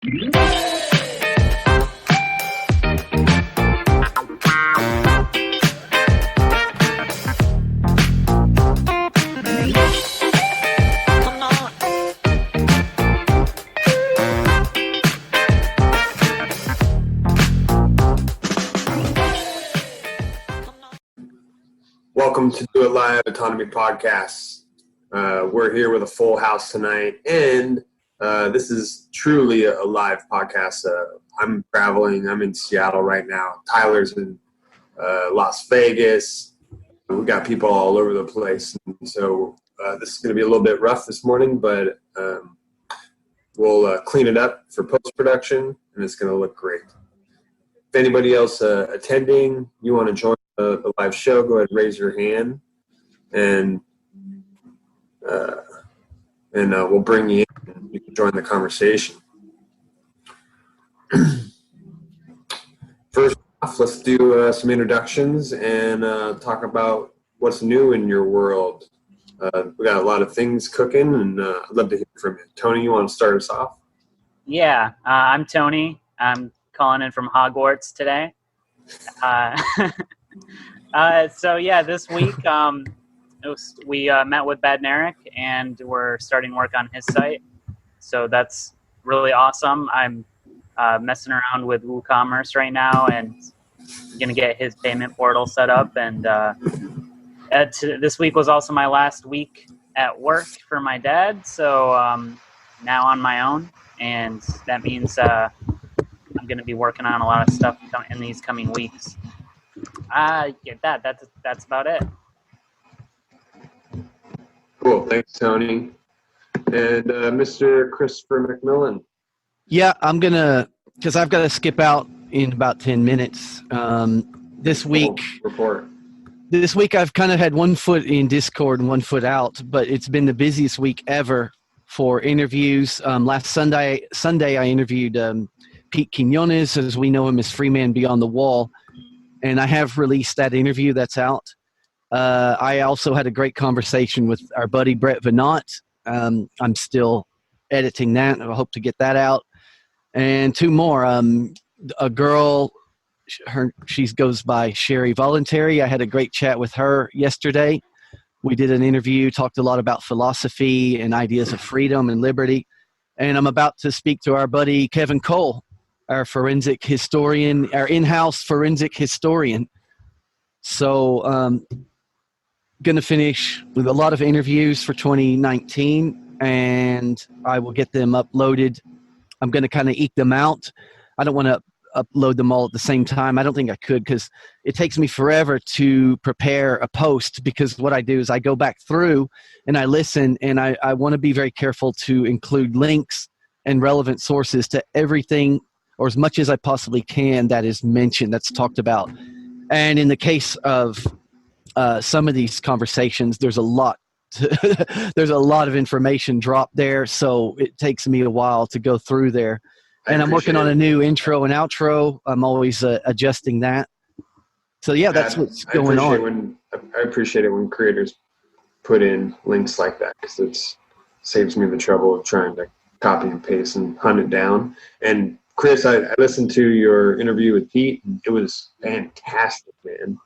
Welcome to the Live Autonomy podcast. We're here with a full house tonight, and this is truly a live podcast. I'm traveling. I'm in Seattle right now. Tyler's in Las Vegas. We've got people all over the place. And so this is going to be a little bit rough this morning, but we'll clean it up for post-production, and it's going to look great. If anybody else attending, you want to join the live show, go ahead and raise your hand, and we'll bring you in and you can join the conversation. First off, let's do some introductions and talk about what's new in your world. We got a lot of things cooking, and I'd love to hear from you. Tony, you want to start us off? Yeah, I'm Tony. I'm calling in from Hogwarts today. So yeah, this week we met with Badnarik, and we're starting work on his site. So that's really awesome. I'm messing around with WooCommerce right now, and gonna get his payment portal set up. And this week was also my last week at work for my dad. So now on my own, and that means I'm going to be working on a lot of stuff in these coming weeks. That's about it. Cool. Thanks, Tony. And Mr. Christopher McMillan. Yeah, I'm going to, because I've got to skip out in about 10 minutes. This week, This week I've kind of had one foot in Discord and one foot out, but it's been the busiest week ever for interviews. Last Sunday I interviewed Pete Quinones, as we know him as Freeman Beyond the Wall, and I have released that interview that's out. I also had a great conversation with our buddy Brett Venant. I'm still editing that. I hope to get that out. And two more. A girl, she goes by Sherry Voluntary. I had a great chat with her yesterday. We did an interview, talked a lot about philosophy and ideas of freedom and liberty. And I'm about to speak to our buddy Kevin Cole, our forensic historian, our in-house forensic historian. So going to finish with a lot of interviews for 2019, and I will get them uploaded. I'm going to kind of eke them out. I don't want to upload them all at the same time. I don't think I could, because it takes me forever to prepare a post, because what I do is I go back through and I listen, and I want to be very careful to include links and relevant sources to everything, or as much as I possibly can, that is mentioned, that's talked about. And in the case of some of these conversations, there's a lot there's a lot of information dropped there, so it takes me a while to go through there. And I'm working on a new intro and outro. I'm always adjusting that. So yeah, that's what's going on. I appreciate it when creators put in links like that, because it saves me the trouble of trying to copy and paste and hunt it down. And Chris, I listened to your interview with Pete. It was fantastic, man.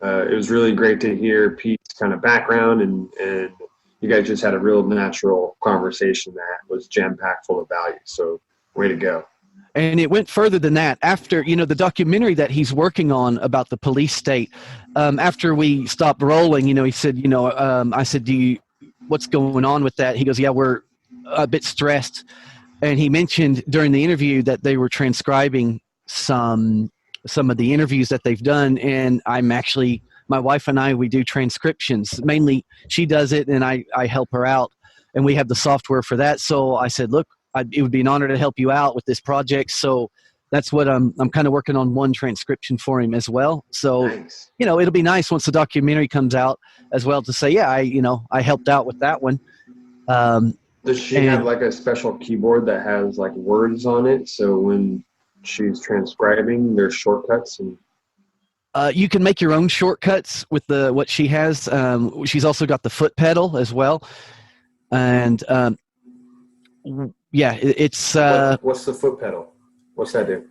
It was really great to hear Pete's kind of background, and you guys just had a real natural conversation that was jam-packed full of value. So way to go. And it went further than that. After, the documentary that he's working on about the police state, after we stopped rolling, he said, I said, what's going on with that? He goes, yeah, we're a bit stressed. And he mentioned during the interview that they were transcribing some of the interviews that they've done. And my wife and I, we do transcriptions. Mainly she does it, and I help her out. And we have the software for that. So I said, look, it would be an honor to help you out with this project. So that's what I'm kind of working on, one transcription for him as well. So, nice. It'll be nice once the documentary comes out as well to say, yeah, I helped out with that one. Does she have like a special keyboard that has like words on it? So when she's transcribing, there's shortcuts? And you can make your own shortcuts with what she has. She's also got the foot pedal as well. And Yeah, it's what's the foot pedal? What's that do?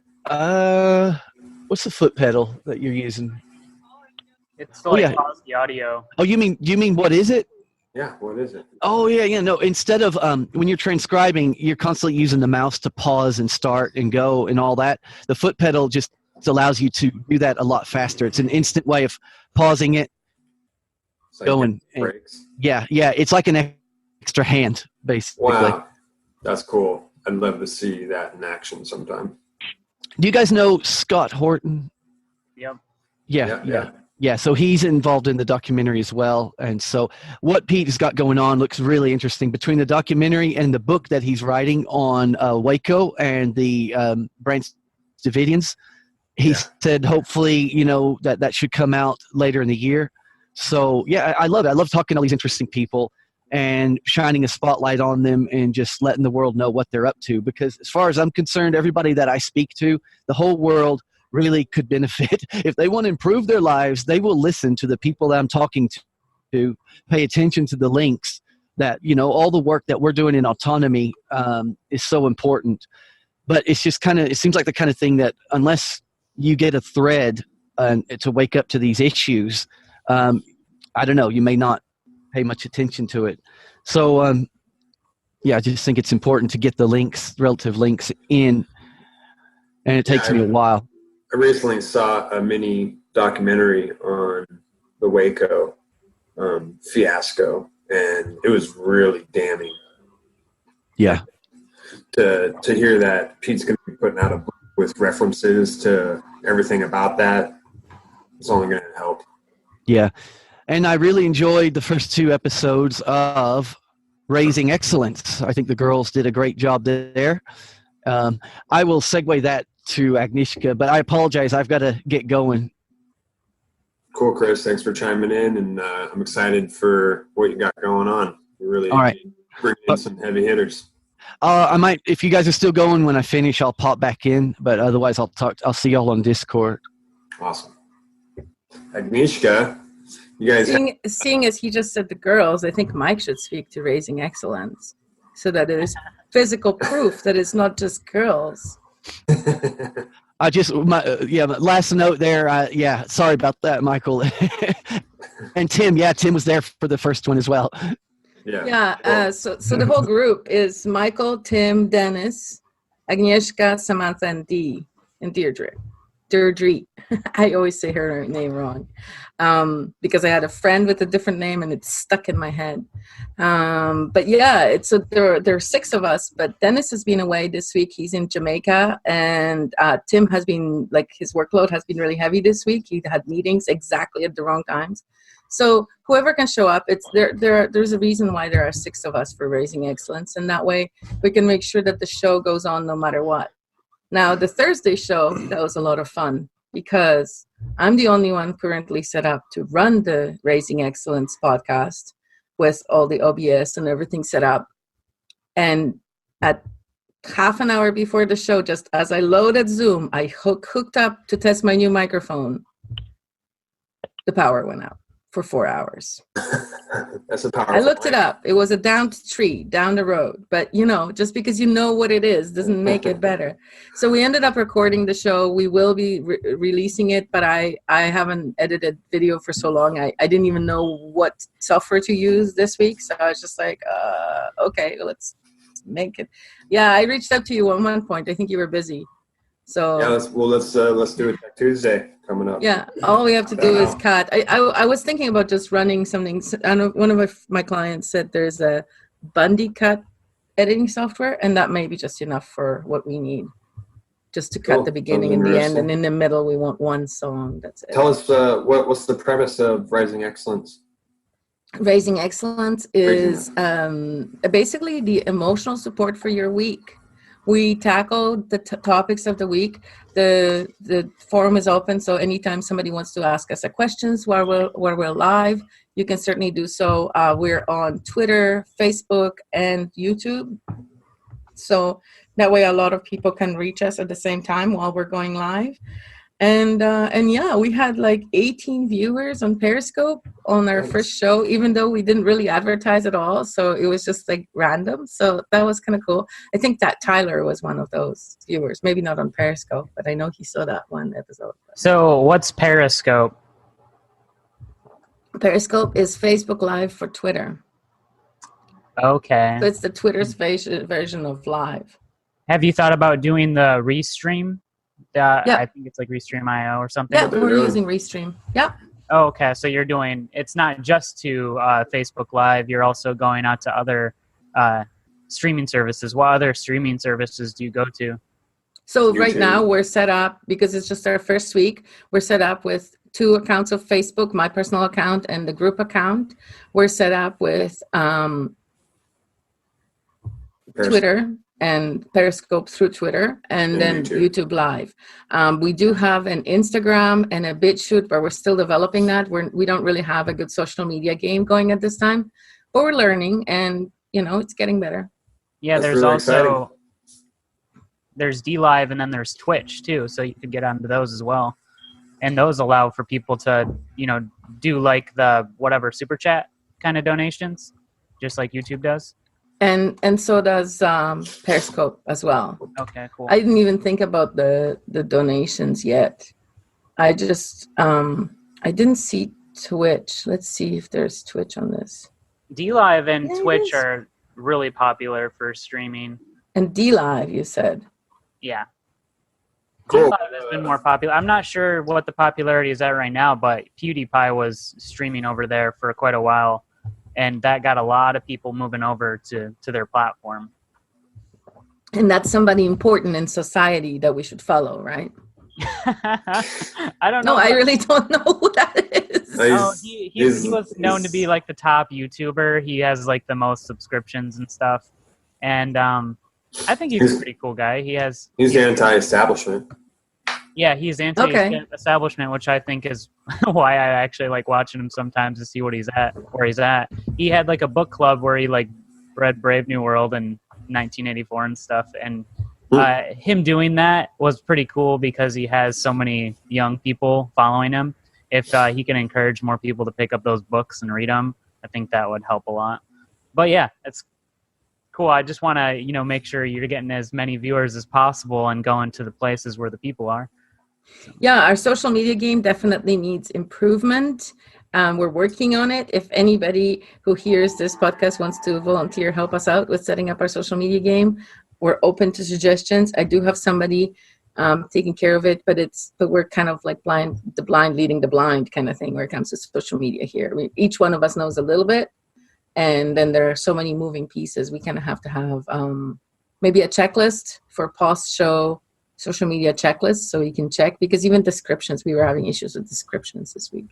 what's the foot pedal that you're using? It's to like pause the audio. Oh, you mean what is it? Yeah, what is it? Oh, yeah. No, instead of when you're transcribing, you're constantly using the mouse to pause and start and go and all that. The foot pedal just allows you to do that a lot faster. It's an instant way of pausing it, like going. Breaks. Yeah. It's like an extra hand, basically. Wow, that's cool. I'd love to see that in action sometime. Do you guys know Scott Horton? Yep. Yeah, so he's involved in the documentary as well. And so what Pete has got going on looks really interesting. Between the documentary and the book that he's writing on Waco and the Branch Davidians, he said hopefully, that should come out later in the year. So, yeah, I love it. I love talking to all these interesting people and shining a spotlight on them and just letting the world know what they're up to. Because as far as I'm concerned, everybody that I speak to, the whole world really could benefit. If they want to improve their lives, they will listen to the people that I'm talking to, pay attention to the links that, all the work that we're doing in autonomy is so important. But it's just it seems like the kind of thing that unless you get a thread to wake up to these issues, I don't know, you may not pay much attention to it. So, I just think it's important to get the relative links in, and it takes me a while. I recently saw a mini documentary on the Waco fiasco, and it was really damning. Yeah. To hear that Pete's going to be putting out a book with references to everything about that, it's only going to help. Yeah. And I really enjoyed the first 2 episodes of Raising Excellence. I think the girls did a great job there. I will segue that to Agnieszka, but I apologize. I've got to get going. Cool, Chris. Thanks for chiming in, and I'm excited for what you got going on. You really bring in some heavy hitters. I might, if you guys are still going when I finish, I'll pop back in, but otherwise I'll see y'all on Discord. Awesome. Agnieszka, you guys seeing as he just said the girls, I think Mike should speak to Raising Excellence so that it is physical proof that it's not just girls. Last note there. Sorry about that, Michael. And Tim. Yeah, Tim was there for the first one as well. So the whole group is Michael, Tim, Dennis, Agnieszka, Samantha, and Deirdre. I always say her name wrong because I had a friend with a different name and it's stuck in my head. There are 6 of us, but Dennis has been away this week. He's in Jamaica, and Tim has been, his workload has been really heavy this week. He had meetings exactly at the wrong times. So whoever can show up, there's a reason why there are 6 of us for Raising Excellence, and that way we can make sure that the show goes on no matter what. Now, the Thursday show, that was a lot of fun because I'm the only one currently set up to run the Raising Excellence podcast with all the OBS and everything set up. And at half an hour before the show, just as I loaded Zoom, I hooked up to test my new microphone. The power went out for 4 hours. That's a powerful I looked it up. It was a downed tree down the road. But, just because you know what it is doesn't make it better. So we ended up recording the show. We will be releasing it, but I haven't edited video for so long. I didn't even know what software to use this week. So I was just like, okay, let's make it. Yeah, I reached out to you at one point. I think you were busy. So let's do it Tuesday coming up. Yeah, all we have to do is cut. I was thinking about just running something. I know one of my clients said there's a Bundy cut editing software, and that may be just enough for what we need. Just to cut the beginning and the end, and in the middle we want one song. That's it. Tell us what's the premise of Raising Excellence? Raising Excellence is basically the emotional support for your week. We tackle the topics of the week. The forum is open, so anytime somebody wants to ask us questions while we're live, you can certainly do so. We're on Twitter, Facebook, and YouTube. So that way a lot of people can reach us at the same time while we're going live. And yeah, we had like 18 viewers on Periscope on our first show, even though we didn't really advertise at all. So it was just like random. So that was kind of cool. I think that Tyler was one of those viewers, maybe not on Periscope, but I know he saw that one episode. So what's Periscope? Periscope is Facebook Live for Twitter. Okay. So it's the Twitter's version of Live. Have you thought about doing the Restream? Yeah. I think it's like Restream.io or something. Yeah, we're using Restream. Yeah. Oh, okay. So you're doing, it's not just to Facebook Live. You're also going out to other streaming services. What other streaming services do you go to? So right now we're set up, because it's just our first week, we're set up with 2 accounts of Facebook, my personal account and the group account. We're set up with Twitter and Periscope through Twitter, and then YouTube Live. We do have an Instagram and a BitChute, but we're still developing that. We don't really have a good social media game going at this time, but we're learning, and it's getting better. Yeah, That's there's really also exciting. There's DLive, and then there's Twitch too, so you could get onto those as well. And those allow for people to, do like the whatever super chat kind of donations, just like YouTube does. And so does Periscope as well. Okay, cool. I didn't even think about the donations yet. I just I didn't see Twitch. Let's see if there's Twitch on this. DLive and Twitch are really popular for streaming. And DLive, you said. Yeah. Cool. DLive has been more popular. I'm not sure what the popularity is at right now, but PewDiePie was streaming over there for quite a while, and that got a lot of people moving over to their platform. And that's somebody important in society that we should follow, right? I don't know. No, I really don't know who that is. Oh, he was known to be like the top YouTuber. He has like the most subscriptions and stuff. And I think he's a pretty cool guy. He's anti-establishment. Yeah, he's anti-establishment, which I think is why I actually like watching him sometimes to see where he's at. He had like a book club where he like read Brave New World in 1984 and stuff. And him doing that was pretty cool because he has so many young people following him. If he can encourage more people to pick up those books and read them, I think that would help a lot. But yeah, it's cool. I just want to, make sure you're getting as many viewers as possible and going to the places where the people are. So. Yeah, our social media game definitely needs improvement. We're working on it. If anybody who hears this podcast wants to volunteer, help us out with setting up our social media game, we're open to suggestions. I do have somebody taking care of it, but we're kind of like the blind leading the blind kind of thing when it comes to social media here. Each one of us knows a little bit, and then there are so many moving pieces. We kind of have to have maybe a checklist for post-show social media checklist so you can check, because even descriptions, we were having issues with descriptions this week.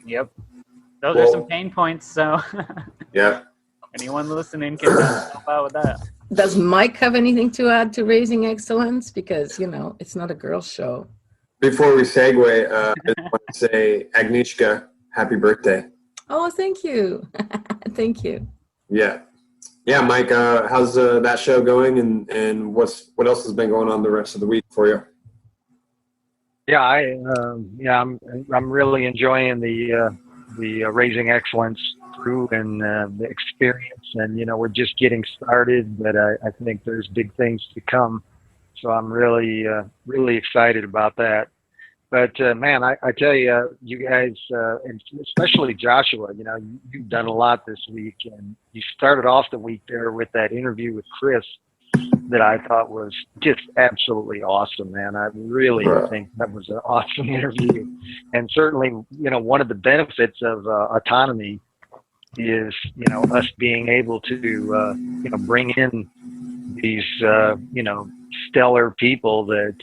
Yep. Those are some pain points, so yeah. Anyone listening can help out with that. Does Mike have anything to add to Raising Excellence? Because, it's not a girls' show. Before we segue, I just want to say, Agnieszka, happy birthday. Oh, thank you. Thank you. Yeah. Yeah, Mike, how's that show going, and what else has been going on the rest of the week for you? Yeah, I'm really enjoying the Raising Excellence crew and the experience, and we're just getting started, but I think there's big things to come, so I'm really excited about that. But man, I tell you, you guys, and especially Joshua, you've done a lot this week, and you started off the week there with that interview with Chris that I thought was just absolutely awesome, man. I really think that was an awesome interview, and certainly, one of the benefits of autonomy is, us being able to, bring in these, stellar people that,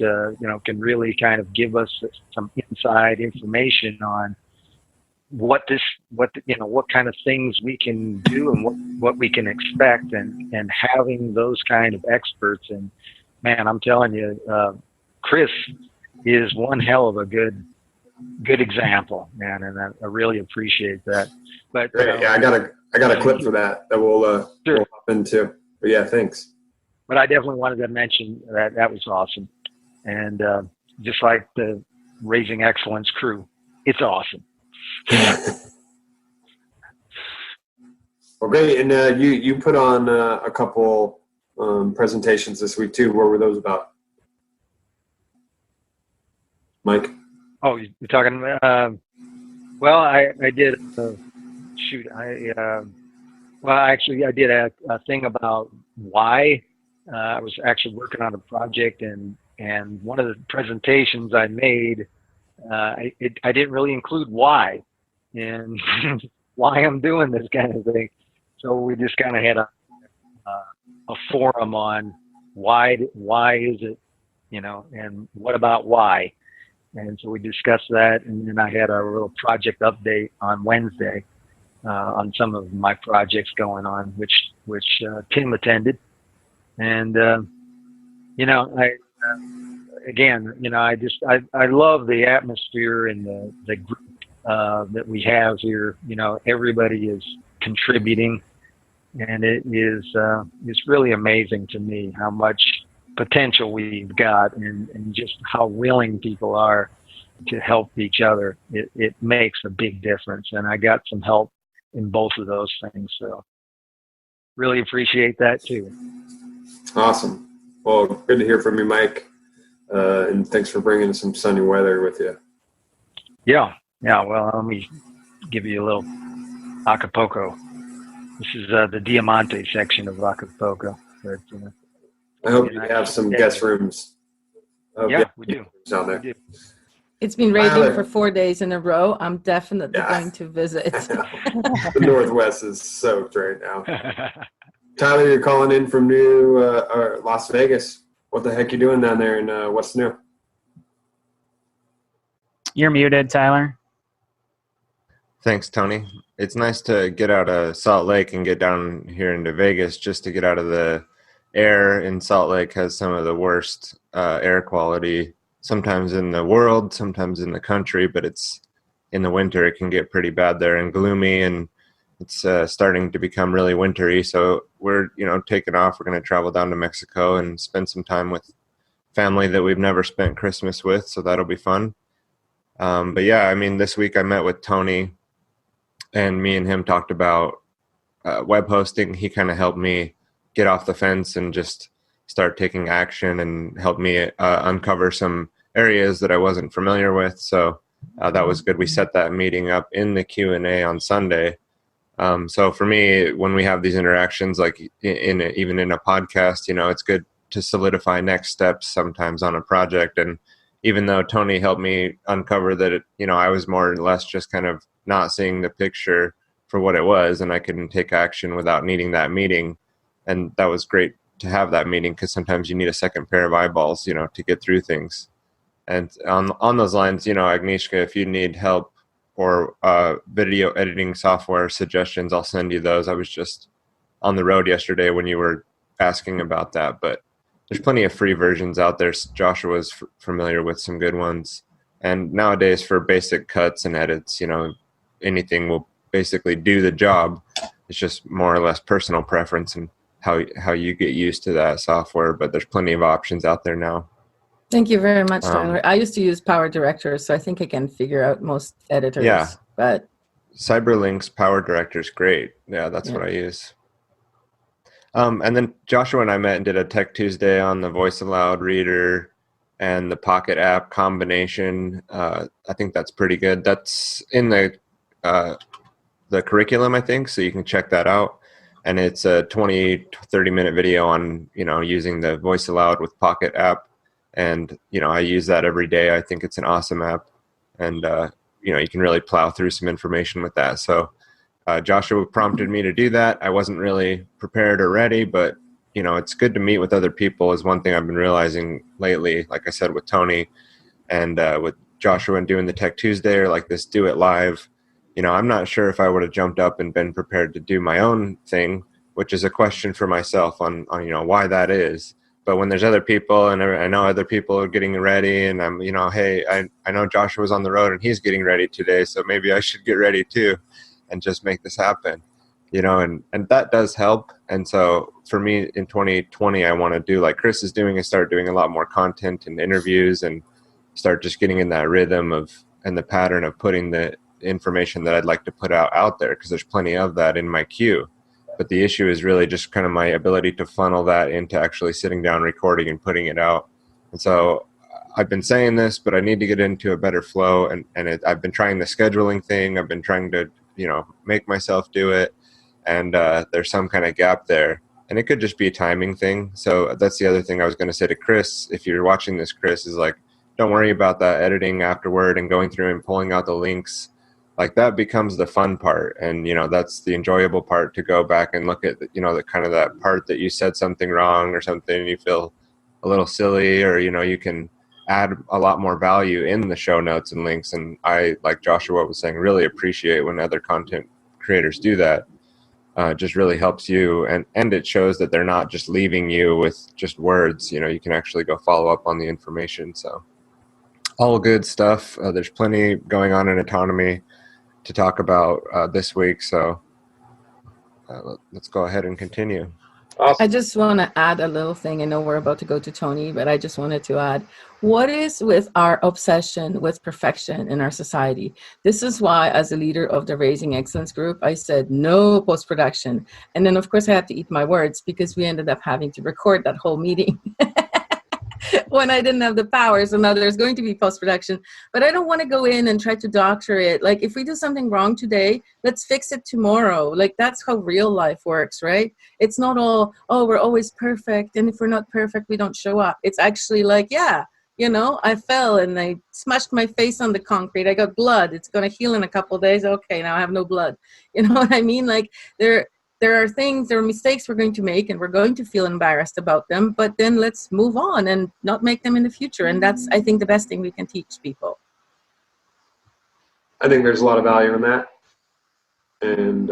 can really kind of give us some inside information on what kind of things we can do and what we can expect, and having those kind of experts. And man, I'm telling you, Chris is one hell of a good example, man. And I really appreciate that. But yeah, I got a clip for that we'll hop into. But yeah, thanks. But I definitely wanted to mention that was awesome. And just like the Raising Excellence crew. It's awesome. Well, great. And you put on a couple presentations this week too. What were those about, Mike? Oh, you're talking. Well, I did. Shoot, I did a thing about why. I was actually working on a project, and one of the presentations I made, I didn't really include why and why I'm doing this kind of thing. So we just kind of had a forum on why is it, and what about why. And so we discussed that, and then I had a little project update on Wednesday on some of my projects going on, which Tim attended. And I love the atmosphere and the group that we have here. Everybody is contributing, and it's really amazing to me how much potential we've got, and just how willing people are to help each other. It makes a big difference, and I got some help in both of those things, so really appreciate that too. Awesome. Well, good to hear from you, Mike, and thanks for bringing some sunny weather with you. Yeah, well, let me give you a little Acapulco. This is the Diamante section of Acapulco. But, I hope you have some guest rooms. Yeah, we do. Down there. We do. It's been raining for 4 days in a row. I'm definitely going to visit. The Northwest is soaked right now. Tyler, you're calling in from Las Vegas. What the heck you doing down there, and what's new? You're muted, Tyler. Thanks, Tony. It's nice to get out of Salt Lake and get down here into Vegas just to get out of the air. In Salt Lake has some of the worst air quality, sometimes in the world, sometimes in the country, but it's in the winter, it can get pretty bad there and gloomy, and it's starting to become really wintry. So we're, taking off. We're going to travel down to Mexico and spend some time with family that we've never spent Christmas with. So that'll be fun. But yeah, this week I met with Tony, and me and him talked about web hosting. He kind of helped me get off the fence and just start taking action, and helped me uncover some areas that I wasn't familiar with. So that was good. We set that meeting up in the Q&A on Sunday. So for me, when we have these interactions, like even in a podcast, it's good to solidify next steps sometimes on a project. And even though Tony helped me uncover that, I was more or less just kind of not seeing the picture for what it was, and I couldn't take action without needing that meeting. And that was great to have that meeting, because sometimes you need a second pair of eyeballs, to get through things. And on those lines, Agnieszka, if you need help or video editing software suggestions, I'll send you those. I was just on the road yesterday when you were asking about that, but there's plenty of free versions out there. Joshua's familiar with some good ones. And nowadays for basic cuts and edits, anything will basically do the job. It's just more or less personal preference and how you get used to that software, but there's plenty of options out there now. Thank you very much, Tyler. I used to use Power Director, so I think I can figure out most editors. Yeah. But Cyberlink's Power Director is great. Yeah, that's what I use. And then Joshua and I met and did a Tech Tuesday on the Voice Aloud reader and the Pocket app combination. I think that's pretty good. That's in the curriculum, I think, so you can check that out. And it's a 20-30 minute video on, using the Voice Aloud with Pocket app. And, I use that every day. I think it's an awesome app. And, you can really plow through some information with that. So Joshua prompted me to do that. I wasn't really prepared or ready, but, it's good to meet with other people is one thing I've been realizing lately, like I said, with Tony and with Joshua and doing the Tech Tuesday or like this Do It Live. I'm not sure if I would have jumped up and been prepared to do my own thing, which is a question for myself on why that is. But when there's other people and I know other people are getting ready and I'm, hey, I know Joshua's on the road and he's getting ready today, so maybe I should get ready too and just make this happen, and that does help. And so for me in 2020, I want to do like Chris is doing and start doing a lot more content and interviews and start just getting in that rhythm of and the pattern of putting the information that I'd like to put out there, because there's plenty of that in my queue. But the issue is really just kind of my ability to funnel that into actually sitting down, recording, and putting it out. And so I've been saying this, but I need to get into a better flow. And I've been trying the scheduling thing. I've been trying to, make myself do it. And there's some kind of gap there. And it could just be a timing thing. So that's the other thing I was going to say to Chris. If you're watching this, Chris, is like, don't worry about that editing afterward and going through and pulling out the links. Like that becomes the fun part. And, that's the enjoyable part, to go back and look at, the kind of that part that you said something wrong or something and you feel a little silly, or, you can add a lot more value in the show notes and links. And I, like Joshua was saying, really appreciate when other content creators do that. Just really helps you. And it shows that they're not just leaving you with just words. You can actually go follow up on the information. So all good stuff. There's plenty going on in autonomy to talk about this week. So let's go ahead and continue. Awesome. I just want to add a little thing. I know we're about to go to Tony, but I just wanted to add, what is with our obsession with perfection in our society? This is why, as a leader of the Raising Excellence group, I said no post-production. And then, of course, I had to eat my words, because we ended up having to record that whole meeting when I didn't have the power. So now there's going to be post-production. But I don't want to go in and try to doctor it. Like, if we do something wrong today, let's fix it tomorrow. Like, that's how real life works, right? It's not all, oh, we're always perfect, and if we're not perfect, we don't show up. It's actually like, yeah, I fell and I smashed my face on the concrete. I got blood. It's going to heal in a couple of days. Okay, now I have no blood. You know what I mean? Like, there are mistakes we're going to make, and we're going to feel embarrassed about them, but then let's move on and not make them in the future. And that's, I think, the best thing we can teach people. I think there's a lot of value in that. And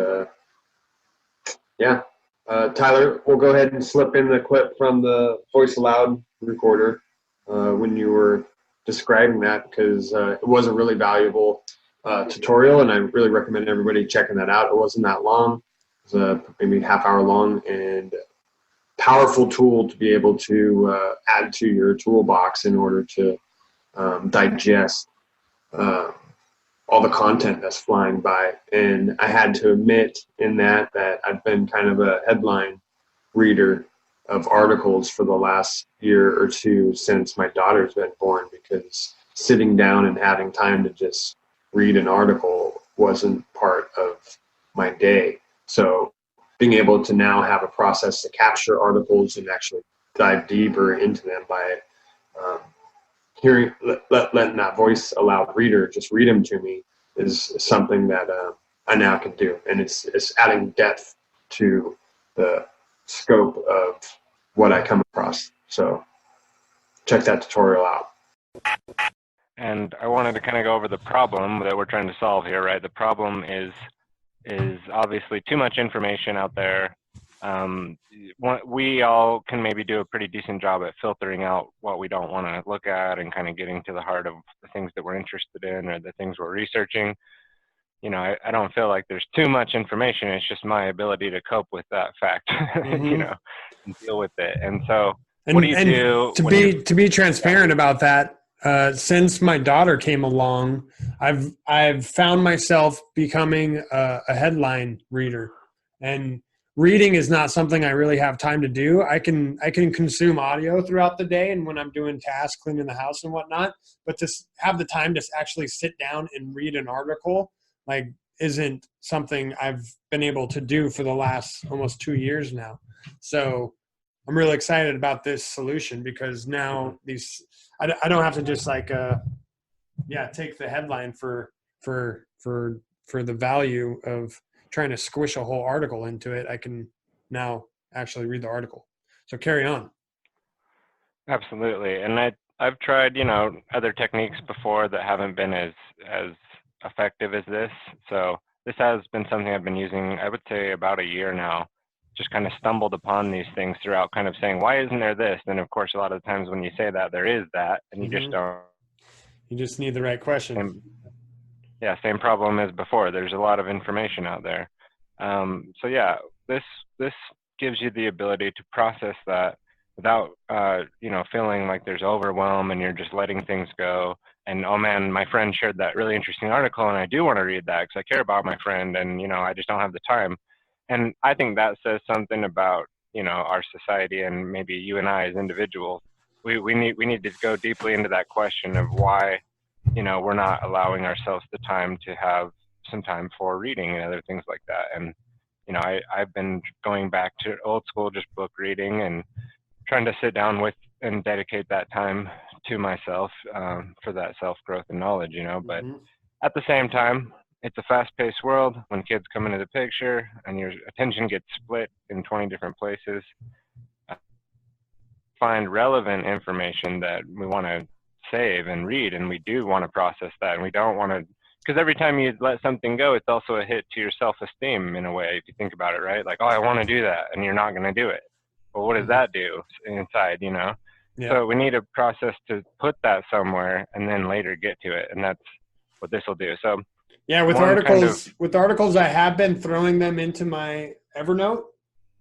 Tyler, we'll go ahead and slip in the clip from the Voice Aloud recorder when you were describing that, because it was a really valuable tutorial, and I really recommend everybody checking that out. It wasn't that long. It was maybe half hour long, and powerful tool to be able to add to your toolbox in order to digest all the content that's flying by. And I had to admit in that I've been kind of a headline reader of articles for the last year or two since my daughter's been born, because sitting down and having time to just read an article wasn't part of my day. So being able to now have a process to capture articles and actually dive deeper into them by letting that Voice Aloud reader just read them to me is something that I now can do. And it's adding depth to the scope of what I come across. So check that tutorial out. And I wanted to kind of go over the problem that we're trying to solve here, right? The problem is obviously too much information out there. We all can maybe do a pretty decent job at filtering out what we don't want to look at and kind of getting to the heart of the things that we're interested in or the things we're researching. I don't feel like there's too much information. It's just my ability to cope with that fact, and deal with it. And so what do you do? To be transparent about that, since my daughter came along, I've found myself becoming a headline reader, and reading is not something I really have time to do. I can consume audio throughout the day and when I'm doing tasks, cleaning the house and whatnot, but to have the time to actually sit down and read an article isn't something I've been able to do for the last almost 2 years now. So I'm really excited about this solution, because now I don't have to just take the headline for the value of trying to squish a whole article into it. I can now actually read the article. So carry on. Absolutely. And I've tried, other techniques before that haven't been as effective as this. So this has been something I've been using, I would say, about a year now. Just kind of stumbled upon these things throughout, kind of saying, why isn't there this? And of course, a lot of the times when you say that, there is that, and you just don't. You just need the right question. Same problem as before. There's a lot of information out there. This gives you the ability to process that without, feeling like there's overwhelm and you're just letting things go. And, oh man, my friend shared that really interesting article and I do want to read that because I care about my friend and, I just don't have the time. And I think that says something about, our society and maybe you and I as individuals. We need to go deeply into that question of why, we're not allowing ourselves the time to have some time for reading and other things like that. And, I've been going back to old school, just book reading and trying to sit down with and dedicate that time to myself for that self-growth and knowledge, but at the same time, it's a fast-paced world when kids come into the picture and your attention gets split in 20 different places. Find relevant information that we want to save and read, and we do want to process that, and we don't want to, because every time you let something go, it's also a hit to your self-esteem in a way, if you think about it, right? Like, oh, I want to do that, and you're not going to do it. Well, what does that do inside, Yeah. So we need a process to put that somewhere and then later get to it, and that's what this will do. So yeah, with articles, I have been throwing them into my Evernote,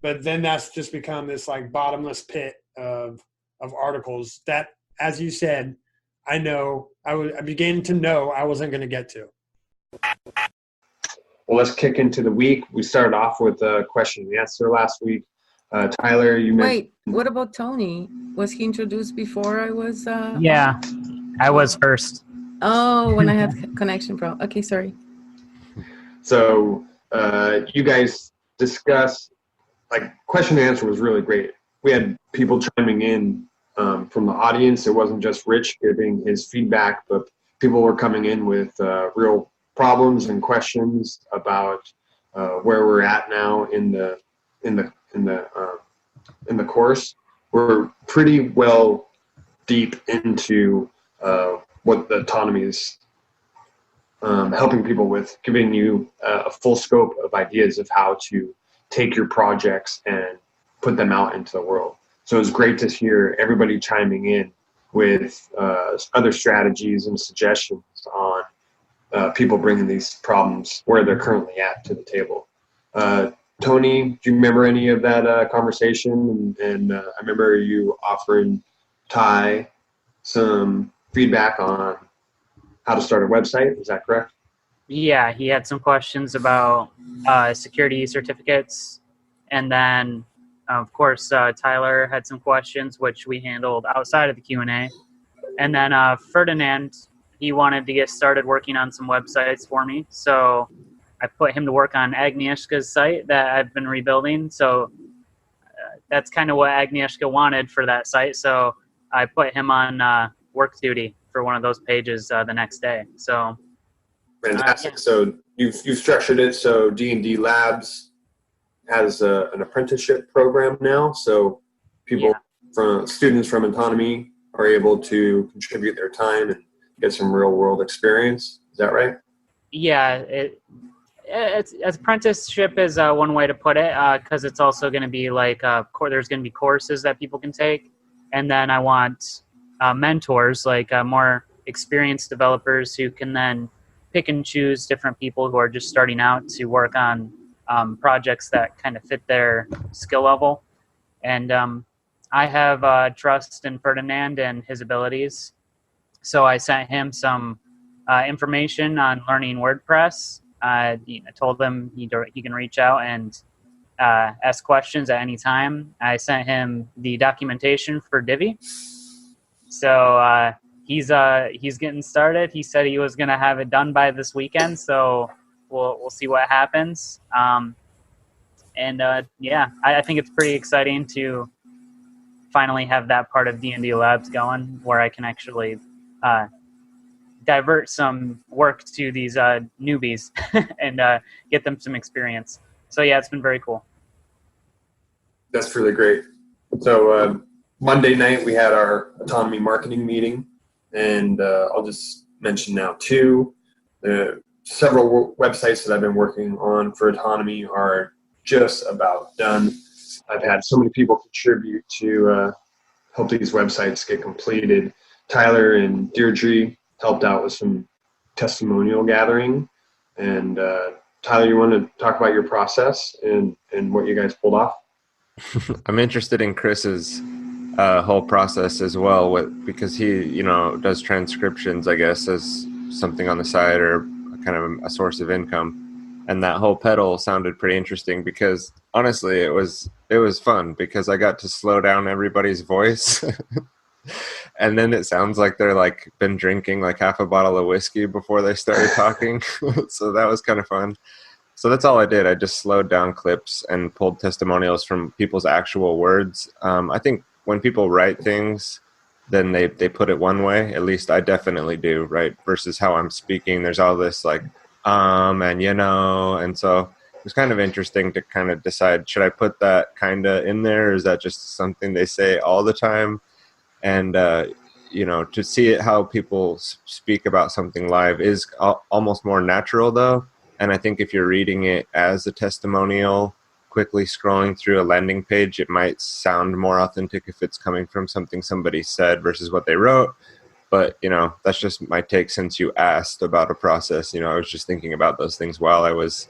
but then that's just become this like bottomless pit of articles that, as you said, I began to know I wasn't going to get to. Well, let's kick into the week. We started off with a question and answer last week. Tyler, you Wait, what about Tony? Was he introduced before I was? Yeah, I was first. Oh, when I had connection problem. Okay, sorry. So you guys discussed, like, question and answer was really great. We had people chiming in from the audience. It wasn't just Rich giving his feedback, but people were coming in with real problems and questions about where we're at now in the course. We're pretty well deep into what the autonomy is helping people with, giving you a full scope of ideas of how to take your projects and put them out into the world. So it's great to hear everybody chiming in with other strategies and suggestions on people bringing these problems where they're currently at to the table. Tony, do you remember any of that conversation? And I remember you offering Ty some feedback on how to start a website. Is that correct? Yeah, he had some questions about security certificates. And then, of course, Tyler had some questions, which we handled outside of the Q&A. And then Ferdinand, he wanted to get started working on some websites for me. So I put him to work on Agnieszka's site that I've been rebuilding. So that's kind of what Agnieszka wanted for that site. So I put him on work duty for one of those pages the next day. So fantastic. Yeah. So you've structured it so D&D Labs has an apprenticeship program now. So people students from Autonomy are able to contribute their time and get some real world experience. Is that right? Yeah, it's apprenticeship is one way to put it, because it's also going to be like there's going to be courses that people can take, and then I want mentors, like more experienced developers who can then pick and choose different people who are just starting out to work on projects that kind of fit their skill level. And I have trust in Ferdinand and his abilities, so I sent him some information on learning WordPress. I told him he can reach out and ask questions at any time. I sent him the documentation for Divi. So he's getting started. He said he was going to have it done by this weekend. So we'll see what happens. I think it's pretty exciting to finally have that part of D&D Labs going, where I can actually divert some work to these newbies and get them some experience. So yeah, it's been very cool. That's really great. So Monday night we had our autonomy marketing meeting, and I'll just mention now too, several websites that I've been working on for autonomy are just about done. I've had so many people contribute to help these websites get completed. Tyler and Deirdre helped out with some testimonial gathering. And Tyler, you want to talk about your process and what you guys pulled off? I'm interested in Chris's whole process as well, because he does transcriptions, I guess, as something on the side or kind of a source of income. And that whole pedal sounded pretty interesting because honestly it was fun because I got to slow down everybody's voice. And then it sounds like they're like been drinking like half a bottle of whiskey before they started talking. So that was kind of fun. So that's all I did. I just slowed down clips and pulled testimonials from people's actual words. I think when people write things, then they put it one way. At least I definitely do, right? Versus how I'm speaking. There's all this like, and and so it was kind of interesting to kind of decide, should I put that kind of in there? Or is that just something they say all the time? And, to see it, how people speak about something live is almost more natural though. And I think if you're reading it as a testimonial, quickly scrolling through a landing page, it might sound more authentic if it's coming from something somebody said versus what they wrote. But, that's just my take since you asked about a process. I was just thinking about those things while I was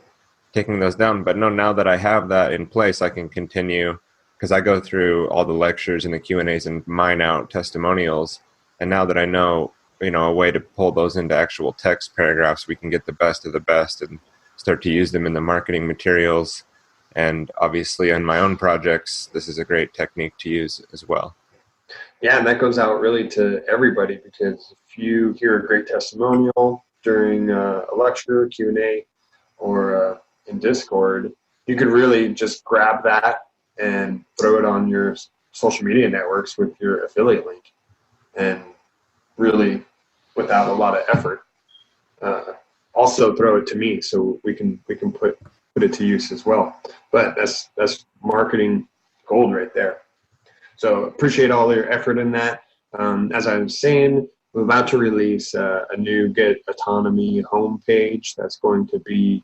taking those down. But no, now that I have that in place, I can continue because I go through all the lectures and the Q&As and mine out testimonials. And now that I know, a way to pull those into actual text paragraphs, we can get the best of the best and start to use them in the marketing materials. And obviously on my own projects, this is a great technique to use as well. Yeah, and that goes out really to everybody, because if you hear a great testimonial during a lecture, Q&A, or in Discord, you could really just grab that and throw it on your social media networks with your affiliate link, and really without a lot of effort. Also throw it to me so we can put it to use as well. But that's marketing gold right there. So appreciate all your effort in that. As I was saying, we're about to release a new Get Autonomy homepage that's going to be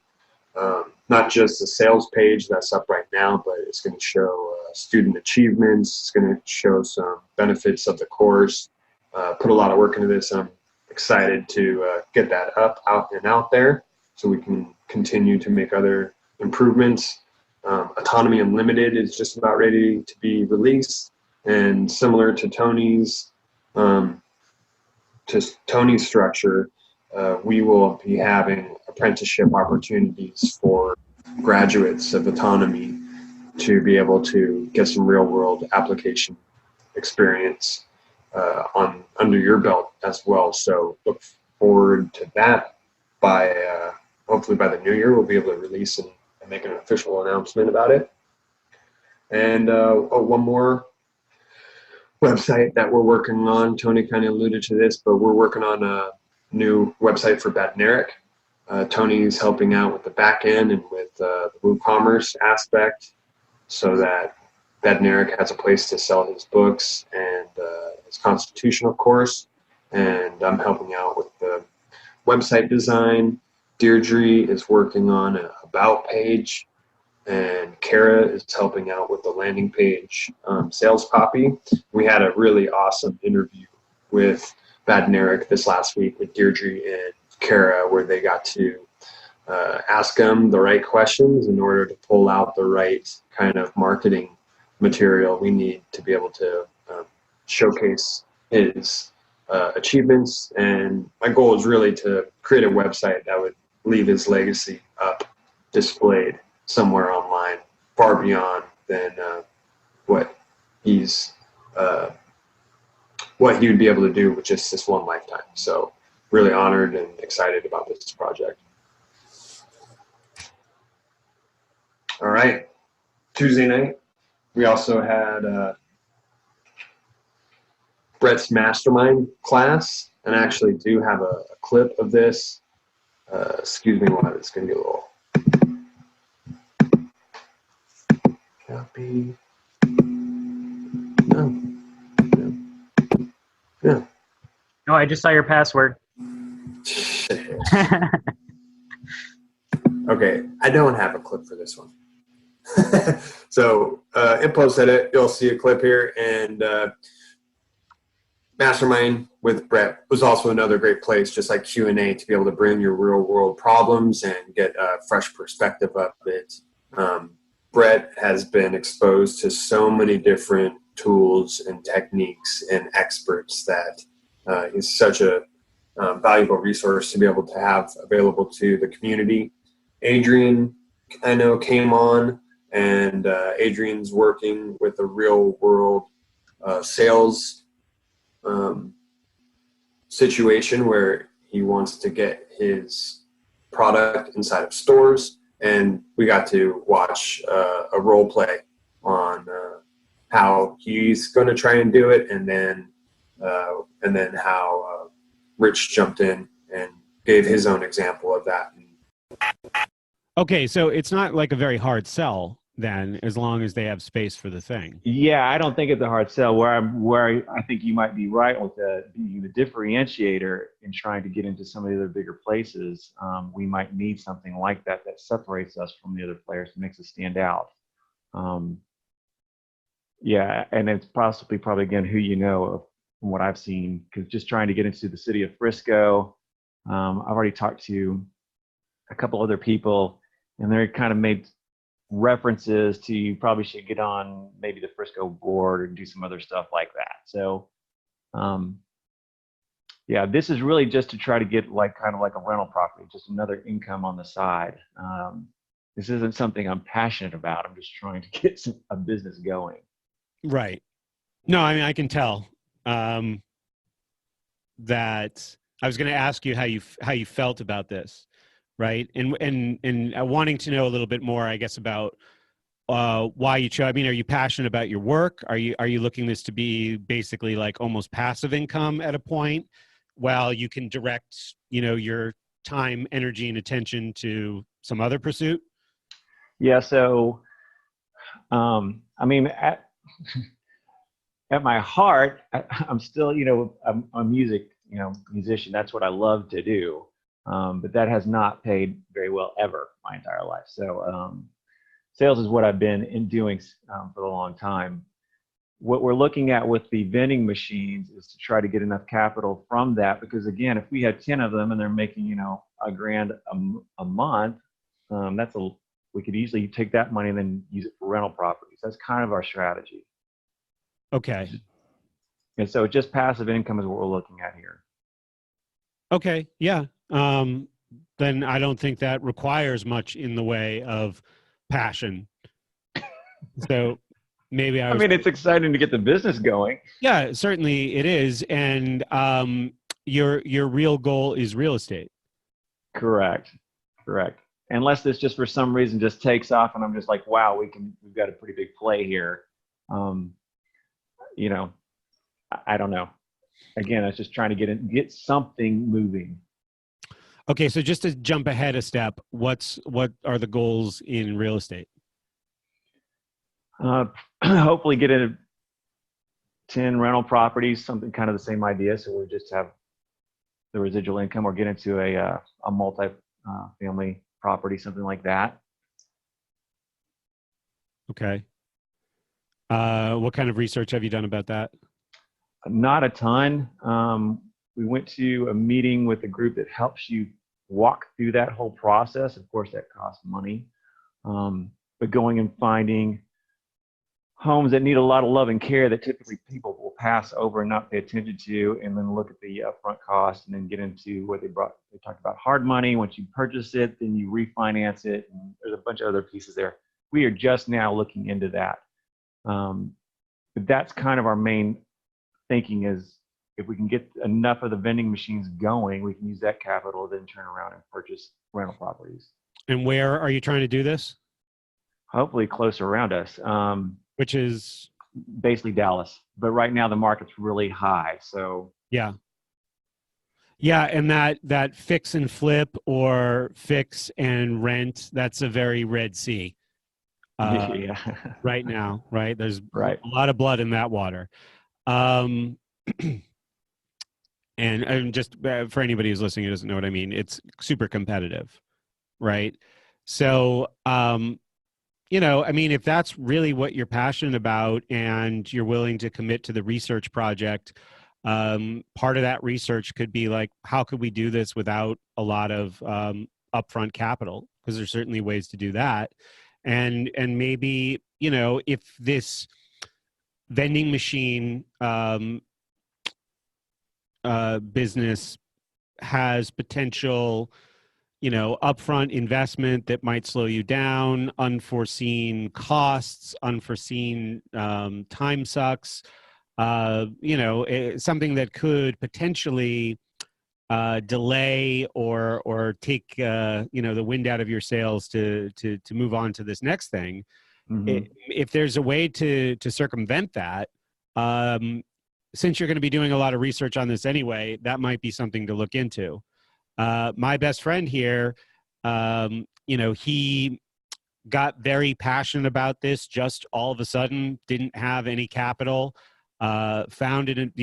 not just a sales page that's up right now, but it's going to show student achievements. It's going to show some benefits of the course. Put a lot of work into this. I'm excited to get that out there so we can continue to make other improvements. Autonomy Unlimited is just about ready to be released. And similar to Tony's structure, we will be having apprenticeship opportunities for graduates of autonomy to be able to get some real world application experience under your belt as well. So look forward to that. Hopefully by the new year, we'll be able to release and make an official announcement about it. And one more website that we're working on. Tony kind of alluded to this, but we're working on a new website for Badneric. Tony's helping out with the back end and with the WooCommerce aspect so that Badneric has a place to sell his books and his constitutional course. And I'm helping out with the website design. Deirdre is working on an about page, and Kara is helping out with the landing page sales copy. We had a really awesome interview with Badneric this last week with Deirdre and Kara, where they got to ask them the right questions in order to pull out the right kind of marketing material we need to be able to showcase his achievements. And my goal is really to create a website that would leave his legacy up, displayed somewhere online, far beyond than what he would be able to do with just this one lifetime. So really honored and excited about this project. All right, Tuesday night, we also had Brett's Mastermind class, and I actually do have a clip of this. Excuse me while it's going to be a little copy. No. Oh, I just saw your password. Okay, I don't have a clip for this one. So in post edit, you'll see a clip here, and Mastermind with Brett was also another great place, just like Q&A, to be able to bring your real world problems and get a fresh perspective of it. Brett has been exposed to so many different tools and techniques and experts that is such a valuable resource to be able to have available to the community. Adrian, I know, came on, and Adrian's working with a real world sales situation where he wants to get his product inside of stores, and we got to watch a role play on how he's going to try and do it, and then how Rich jumped in and gave his own example of that. Okay, so it's not like a very hard sell then, as long as they have space for the thing. Yeah, I don't think it's a hard sell. Where I think you might be right with being the differentiator in trying to get into some of the other bigger places. We might need something like that separates us from the other players and makes us stand out. Yeah, and it's probably again who you know from what I've seen, because just trying to get into the city of Frisco, I've already talked to a couple other people, and they're kind of made references to you probably should get on maybe the Frisco board or do some other stuff like that. So yeah, this is really just to try to get kind of like a rental property, just another income on the side. This isn't something I'm passionate about. I'm just trying to get a business going. Right. No, I mean, I can tell that I was going to ask you how you felt about this. Right. And wanting to know a little bit more, I guess, about why you chose. I mean, are you passionate about your work? Are you looking this to be basically like almost passive income at a point while you can direct, your time, energy, and attention to some other pursuit? Yeah. So, I mean, at my heart, I'm still, I'm a musician. That's what I love to do. But that has not paid very well ever my entire life. So sales is what I've been doing for a long time. What we're looking at with the vending machines is to try to get enough capital from that, because again, if we had 10 of them and they're making, $1,000 a month, we could easily take that money and then use it for rental properties. That's kind of our strategy. Okay. And so just passive income is what we're looking at here. Okay. Yeah. Then I don't think that requires much in the way of passion. So maybe I mean, it's exciting to get the business going. Yeah, certainly it is. And your real goal is real estate. Correct. Unless this just for some reason just takes off and I'm just like, wow, we've got a pretty big play here. I don't know. Again, I was just trying to get something moving. Okay, so just to jump ahead a step, what are the goals in real estate? Hopefully get into 10 rental properties, something kind of the same idea. So we just have the residual income, or get into a multi-family property, something like that. Okay. What kind of research have you done about that? Not a ton. We went to a meeting with a group that helps you walk through that whole process. Of course, that costs money. But going and finding homes that need a lot of love and care that typically people will pass over and not pay attention to, and then look at the upfront cost, and then get into what they talked about hard money. Once you purchase it, then you refinance it. And there's a bunch of other pieces there. We are just now looking into that. But that's kind of our main thinking, is if we can get enough of the vending machines going, we can use that capital, then turn around and purchase rental properties. And where are you trying to do this? Hopefully close around us. Which is? Basically Dallas. But right now the market's really high, so. Yeah. Yeah, and that fix and flip or fix and rent, that's a very Red Sea. Yeah. Right now, right? There's right. a lot of blood in that water. And just for anybody who's listening who doesn't know what I mean, it's super competitive, right? So, if that's really what you're passionate about and you're willing to commit to the research project, part of that research could be like, how could we do this without a lot of upfront capital? Because there's certainly ways to do that. And maybe, if vending machine business has potential, upfront investment that might slow you down, unforeseen costs, unforeseen time sucks, something that could potentially delay or take the wind out of your sails to move on to this next thing. Mhm. If there's a way to circumvent that, since you're going to be doing a lot of research on this anyway, that might be something to look into. My best friend here, he got very passionate about this just all of a sudden, didn't have any capital, found it,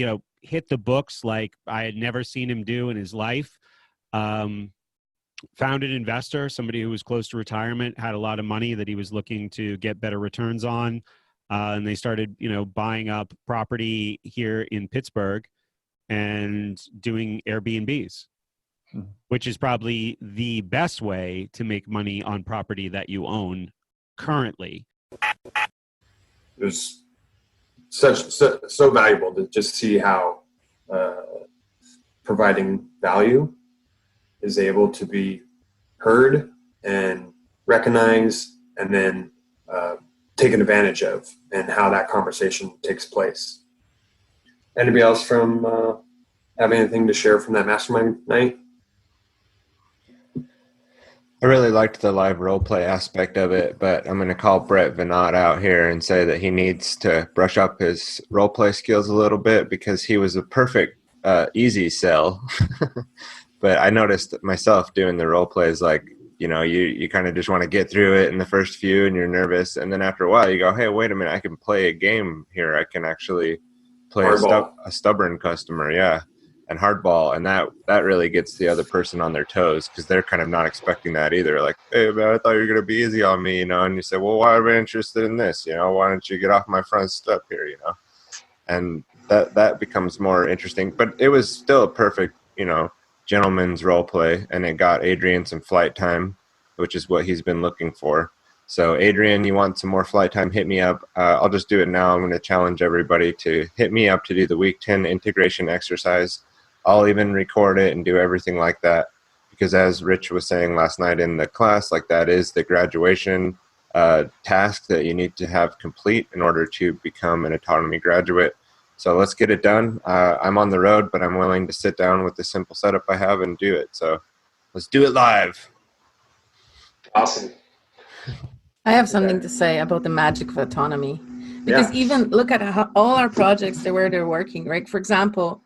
hit the books like I had never seen him do in his life. Found an investor, somebody who was close to retirement, had a lot of money that he was looking to get better returns on. And they started, buying up property here in Pittsburgh and doing Airbnbs, which is probably the best way to make money on property that you own currently. It was so valuable to just see how providing value is able to be heard and recognized and then taken advantage of, and how that conversation takes place. Anybody else from have anything to share from that mastermind night? I really liked the live role play aspect of it, but I'm going to call Brett Venat out here and say that he needs to brush up his role play skills a little bit, because he was a perfect easy sell. But I noticed myself doing the role plays, like, you kind of just want to get through it in the first few and you're nervous. And then after a while you go, hey, wait a minute, I can play a game here. I can actually play a stubborn customer. Yeah. And hardball. And that really gets the other person on their toes, because they're kind of not expecting that either. Like, hey, man, I thought you were going to be easy on me, and you say, well, why am I interested in this? Why don't you get off my front step here, And that becomes more interesting. But it was still a perfect, gentleman's role play, and it got Adrian some flight time, which is what he's been looking for. So Adrian, you want some more flight time, hit me up. I'll just do it now. I'm going to challenge everybody to hit me up to do the week 10 integration exercise. I'll even record it and do everything like that, because as Rich was saying last night in the class, like, that is the graduation task that you need to have complete in order to become an autonomy graduate. So let's get it done. I'm on the road, but I'm willing to sit down with the simple setup I have and do it. So let's do it live. Awesome. I have something to say about the magic of autonomy, because even look at how all our projects, where they're working, right? For example,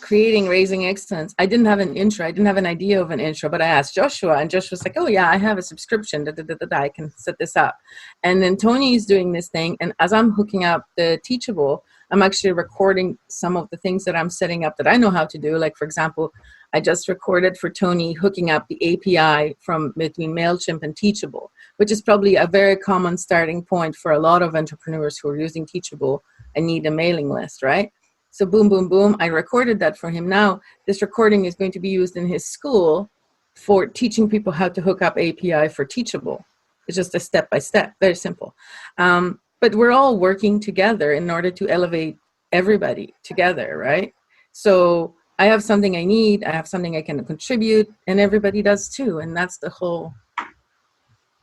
creating Raising Excellence. I didn't have an intro. I didn't have an idea of an intro, but I asked Joshua, and Joshua's like, oh yeah, I have a subscription. I can set this up. And then Tony is doing this thing. And as I'm hooking up the Teachable, I'm actually recording some of the things that I'm setting up that I know how to do. Like, for example, I just recorded for Tony hooking up the API between MailChimp and Teachable, which is probably a very common starting point for a lot of entrepreneurs who are using Teachable and need a mailing list, right? So boom, boom, boom, I recorded that for him. Now, this recording is going to be used in his school for teaching people how to hook up API for Teachable. It's just a step-by-step, very simple. But we're all working together in order to elevate everybody together, right? So I have something I need, I have something I can contribute, and everybody does too. And that's the whole,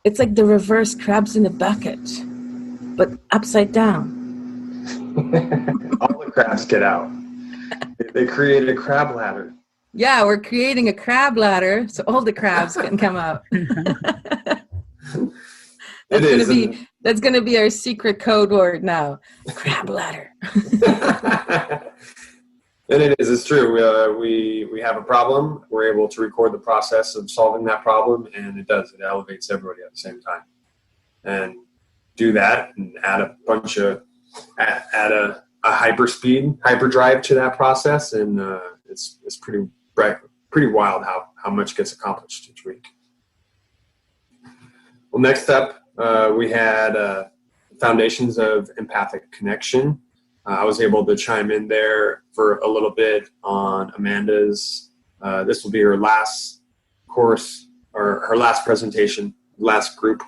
it's like the reverse crabs in a bucket, but upside down. All the crabs get out. They created a crab ladder. Yeah, we're creating a crab ladder so all the crabs can come out. That's gonna be our secret code word now. Crab ladder. And it is. It's true. We have a problem. We're able to record the process of solving that problem, and it does. It elevates everybody at the same time. And do that, and add a bunch of add a hyperdrive to that process, and it's pretty wild how much gets accomplished each week. Well, next up, we had Foundations of Empathic Connection. I was able to chime in there for a little bit on Amanda's. This will be her last course, or her last presentation, last group.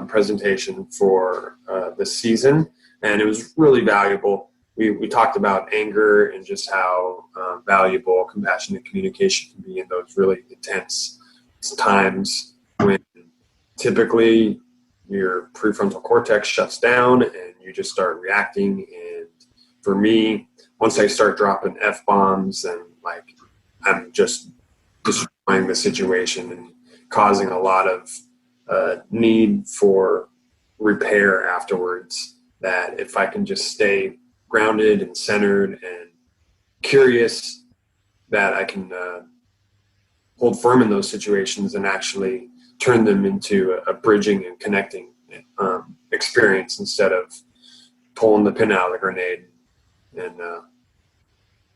presentation for this season, and it was really valuable. We talked about anger and just how valuable compassionate communication can be in those really intense times when typically your prefrontal cortex shuts down and you just start reacting. And for me, once I start dropping F-bombs and like I'm just destroying the situation and causing a lot of need for repair afterwards, that if I can just stay grounded and centered and curious, that I can hold firm in those situations and actually turn them into a bridging and connecting experience instead of pulling the pin out of the grenade and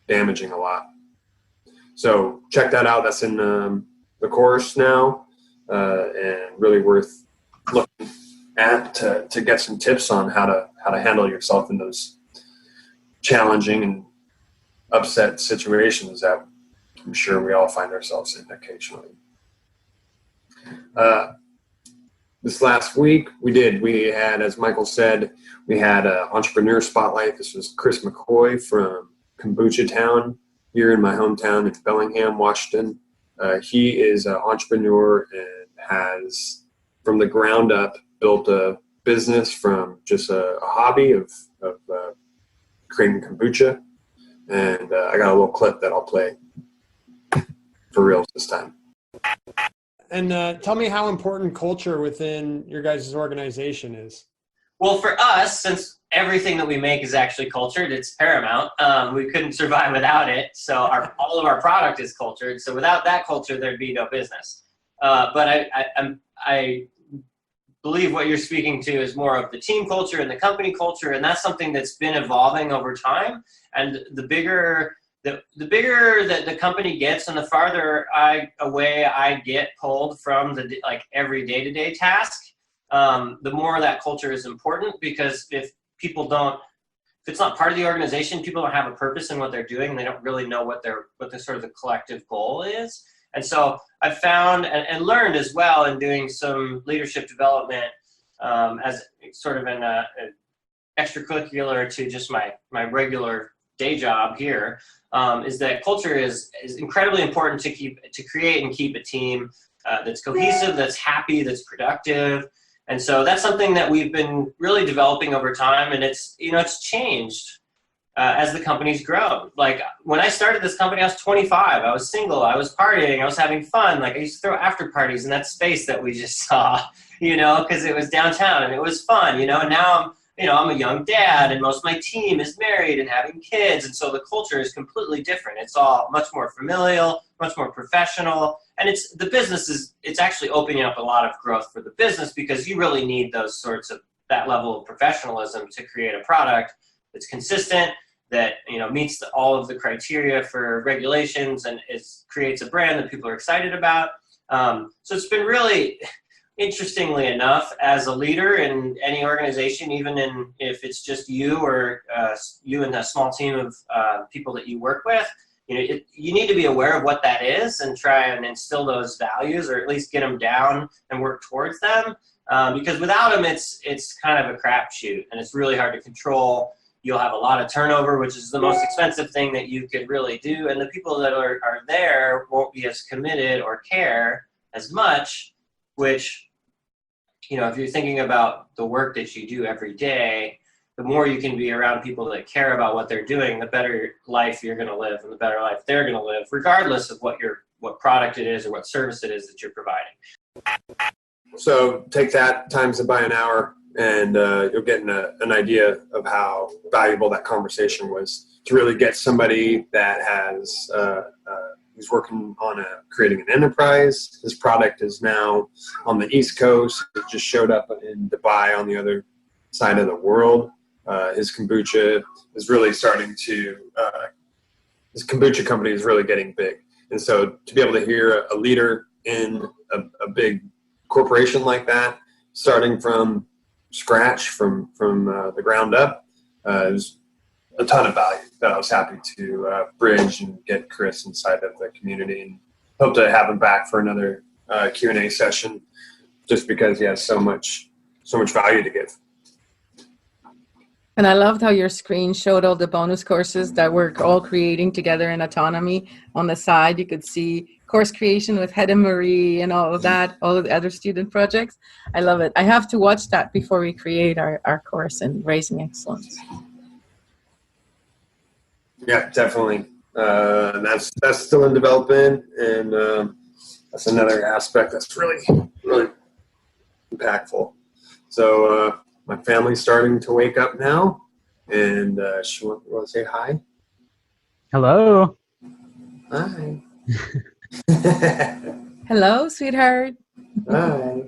damaging a lot. So check that out. That's in the course now, and really worth looking at to get some tips on how to handle yourself in those challenging and upset situations that I'm sure we all find ourselves in occasionally. This last week we had, as Michael said, we had an entrepreneur spotlight. This was Chris McCoy from Kombucha Town here in my hometown in Bellingham, Washington. He is an entrepreneur and has, from the ground up, built a business from just a hobby of creating kombucha. And I got a little clip that I'll play for real this time. And tell me how important culture within your guys' organization is. Well, for us, since everything that we make is actually cultured, it's paramount. We couldn't survive without it. So all of our product is cultured. So without that culture, there'd be no business. But I believe what you're speaking to is more of the team culture and the company culture, and that's something that's been evolving over time. And the bigger that the company gets, and the farther away I get pulled from the every day-to-day task, the more that culture is important. Because if it's not part of the organization, people don't have a purpose in what they're doing, and they don't really know what the sort of the collective goal is. And so I've found and learned as well in doing some leadership development as sort of an extracurricular to just my regular day job here, is that culture is incredibly important to create and keep a team that's cohesive, that's happy, that's productive. And so that's something that we've been really developing over time, and it's changed as the company's grown. Like when I started this company, I was 25. I was single. I was partying. I was having fun. Like I used to throw after parties in that space that we just saw, because it was downtown and it was fun, and now I'm a young dad, and most of my team is married and having kids. And so the culture is completely different. It's all much more familial, much more professional. And it's actually opening up a lot of growth for the business, because you really need that level of professionalism to create a product that's consistent, that meets all of the criteria for regulations, and creates a brand that people are excited about. So it's been really, interestingly enough, as a leader in any organization, even if it's just you or you and a small team of people that you work with, you need to be aware of what that is and try and instill those values, or at least get them down and work towards them. Because without them, it's kind of a crapshoot, and it's really hard to control. You'll have a lot of turnover, which is the most expensive thing that you could really do. And the people that are there won't be as committed or care as much, which, if you're thinking about the work that you do every day, the more you can be around people that care about what they're doing, the better life you're going to live, and the better life they're going to live, regardless of what product it is or what service it is that you're providing. So take that times it by an hour, and you'll get an idea of how valuable that conversation was, to really get somebody that has he's working on creating an enterprise. His product is now on the East Coast. It just showed up in Dubai on the other side of the world. His kombucha is really starting to, his kombucha company is really getting big. And so to be able to hear a leader in a big corporation like that, starting from scratch, from the ground up, is a ton of value that I was happy to bridge and get Chris inside of the community, and hope to have him back for another Q&A session, just because he has so much so much value to give. And I loved how your screen showed all the bonus courses that we're all creating together in Autonomy. On the side, you could see course creation with Hedda Marie and all of that, all of the other student projects. I love it. I have to watch that before we create our course in Raising Excellence. Yeah, definitely. That's still in development, and that's another aspect that's really, really impactful. So my family's starting to wake up now, and she want to say hi. Hello. Hi. Hello, sweetheart. Hi.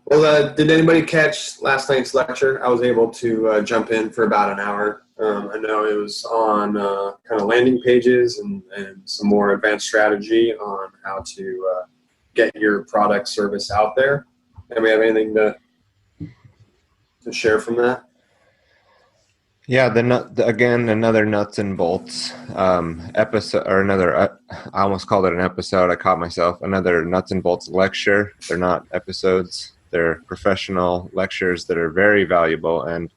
Well, did anybody catch last night's lecture? I was able to jump in for about an hour. I know it was on kind of landing pages and some more advanced strategy on how to get your product service out there. Anybody have anything to share from that? Yeah, again, another nuts and bolts episode, or another, I almost called it an episode, I caught myself, another nuts and bolts lecture. They're not episodes, they're professional lectures that are very valuable. And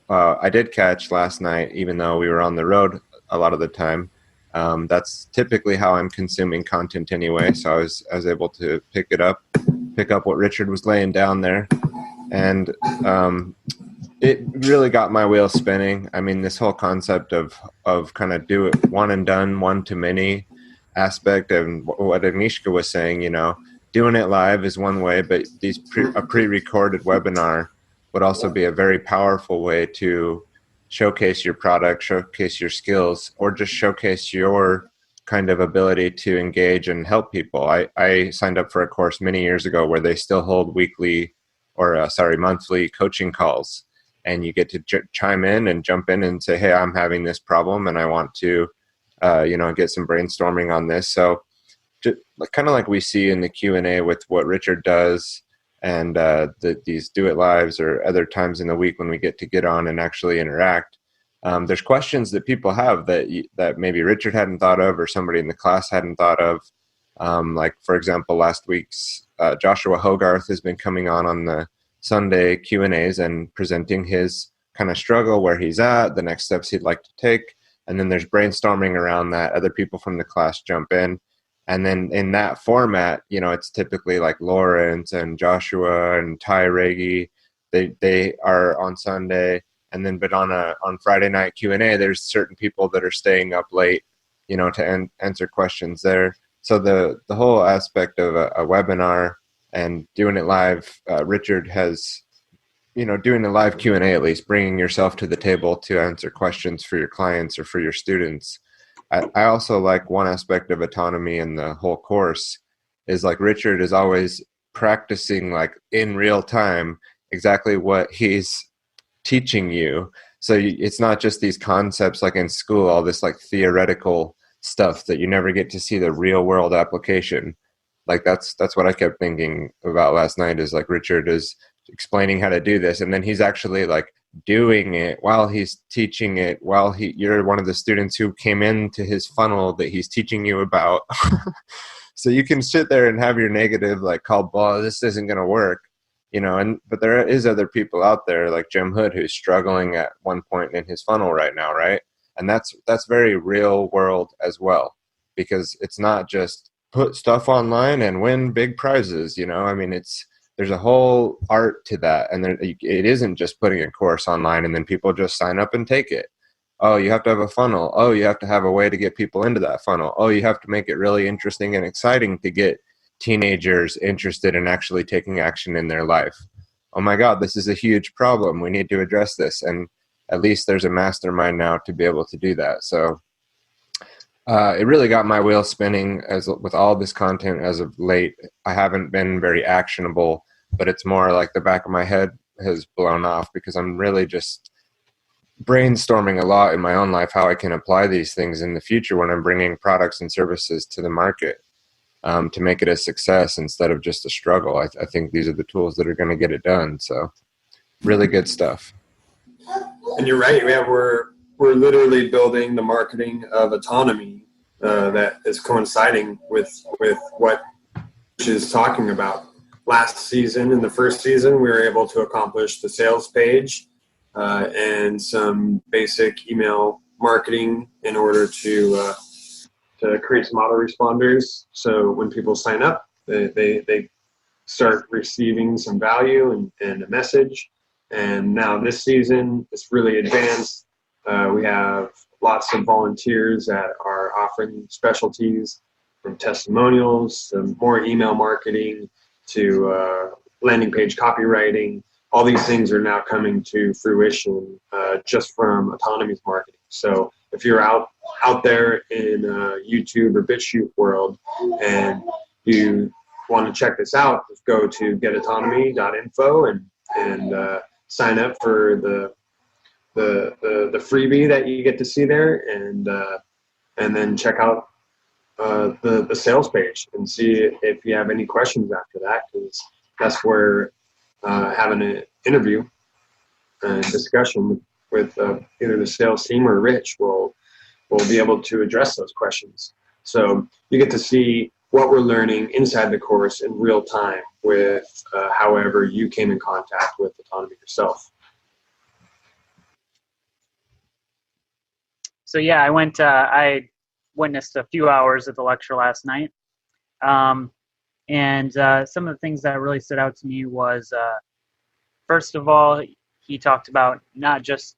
I did catch last night, even though we were on the road a lot of the time, that's typically how I'm consuming content anyway, so I was able to pick up what Richard was laying down there. And it really got my wheels spinning. I mean, this whole concept of kind of do it one and done, one to many aspect, and what Agnieszka was saying, you know, doing it live is one way, but a pre-recorded webinar would also be a very powerful way to showcase your product, showcase your skills, or just showcase your kind of ability to engage and help people. I signed up for a course many years ago where they still hold monthly coaching calls. And you get to chime in and jump in and say, hey, I'm having this problem and I want to, get some brainstorming on this. So just kind of like we see in the Q&A with what Richard does, and these Do It Lives or other times in the week when we get on and actually interact. There's questions that people have that maybe Richard hadn't thought of or somebody in the class hadn't thought of. Like, for example, last week's Joshua Hogarth has been coming on the Sunday Q&As and presenting his kind of struggle, where he's at, the next steps he'd like to take. And then there's brainstorming around that. Other people from the class jump in. And then in that format, you know, it's typically like Lawrence and Joshua and Ty Raggy. They are on Sunday. And then, but on Friday night Q&A, there's certain people that are staying up late, you know, to answer questions there. So the whole aspect of a webinar and doing it live, Richard has, you know, doing a live Q&A, at least bringing yourself to the table to answer questions for your clients or for your students. I also like one aspect of autonomy in the whole course is like Richard is always practicing like in real time exactly what he's teaching you. So it's not just these concepts like in school, all this like theoretical stuff that you never get to see the real world application. Like that's what I kept thinking about last night, is like Richard is explaining how to do this, and then he's actually like doing it while he's teaching it, while you're one of the students who came into his funnel that he's teaching you about. So you can sit there and have your negative like called, well, this isn't going to work, you know, but there is other people out there like Jim Hood who's struggling at one point in his funnel right now, right? And that's very real world as well, because it's not just put stuff online and win big prizes, you know. I mean, there's a whole art to that, and it isn't just putting a course online and then people just sign up and take it. Oh, you have to have a funnel. Oh, you have to have a way to get people into that funnel. Oh, you have to make it really interesting and exciting to get teenagers interested in actually taking action in their life. Oh my God, this is a huge problem. We need to address this. And at least there's a mastermind now to be able to do that. So it really got my wheels spinning with all this content as of late. I haven't been very actionable, but it's more like the back of my head has blown off because I'm really just brainstorming a lot in my own life how I can apply these things in the future when I'm bringing products and services to the market, to make it a success instead of just a struggle. I think these are the tools that are going to get it done. So really good stuff. And you're right. We're literally building the marketing of autonomy that is coinciding with what she's talking about. last season, in the first season, we were able to accomplish the sales page and some basic email marketing in order to create some autoresponders. So when people sign up, they start receiving some value and a message. And now this season, it's really advanced. We have lots of volunteers that are offering specialties, from testimonials to more email marketing to landing page copywriting. All these things are now coming to fruition just from Autonomy's marketing. So if you're out there in YouTube or BitChute world and you want to check this out, just go to getautonomy.info and sign up for the freebie that you get to see there, and then check out the sales page and see if you have any questions after that, because that's where having an interview and discussion with either the sales team or Rich will be able to address those questions. So you get to see what we're learning inside the course in real time with however you came in contact with Autonomy yourself. So yeah, I witnessed a few hours of the lecture last night. And some of the things that really stood out to me was, first of all, he talked about not just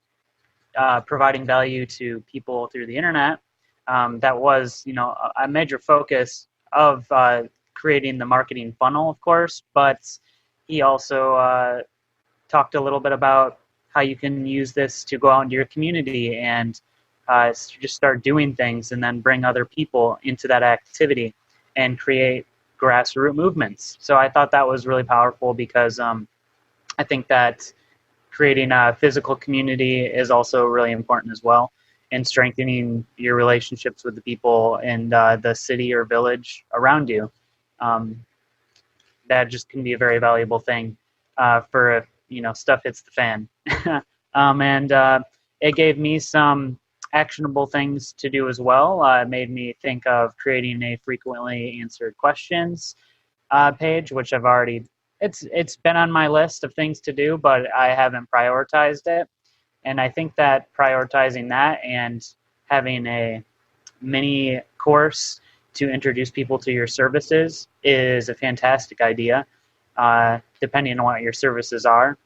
providing value to people through the internet. That was, a major focus of creating the marketing funnel, of course, but he also talked a little bit about how you can use this to go out into your community and just start doing things and then bring other people into that activity and create grassroots movements. So I thought that was really powerful because I think that creating a physical community is also really important as well, and strengthening your relationships with the people in the city or village around you. That just can be a very valuable thing for if stuff hits the fan. And it gave me some actionable things to do as well. It made me think of creating a frequently answered questions page, which I've already, it's been on my list of things to do, but I haven't prioritized it. And I think that prioritizing that and having a mini course to introduce people to your services is a fantastic idea, depending on what your services are.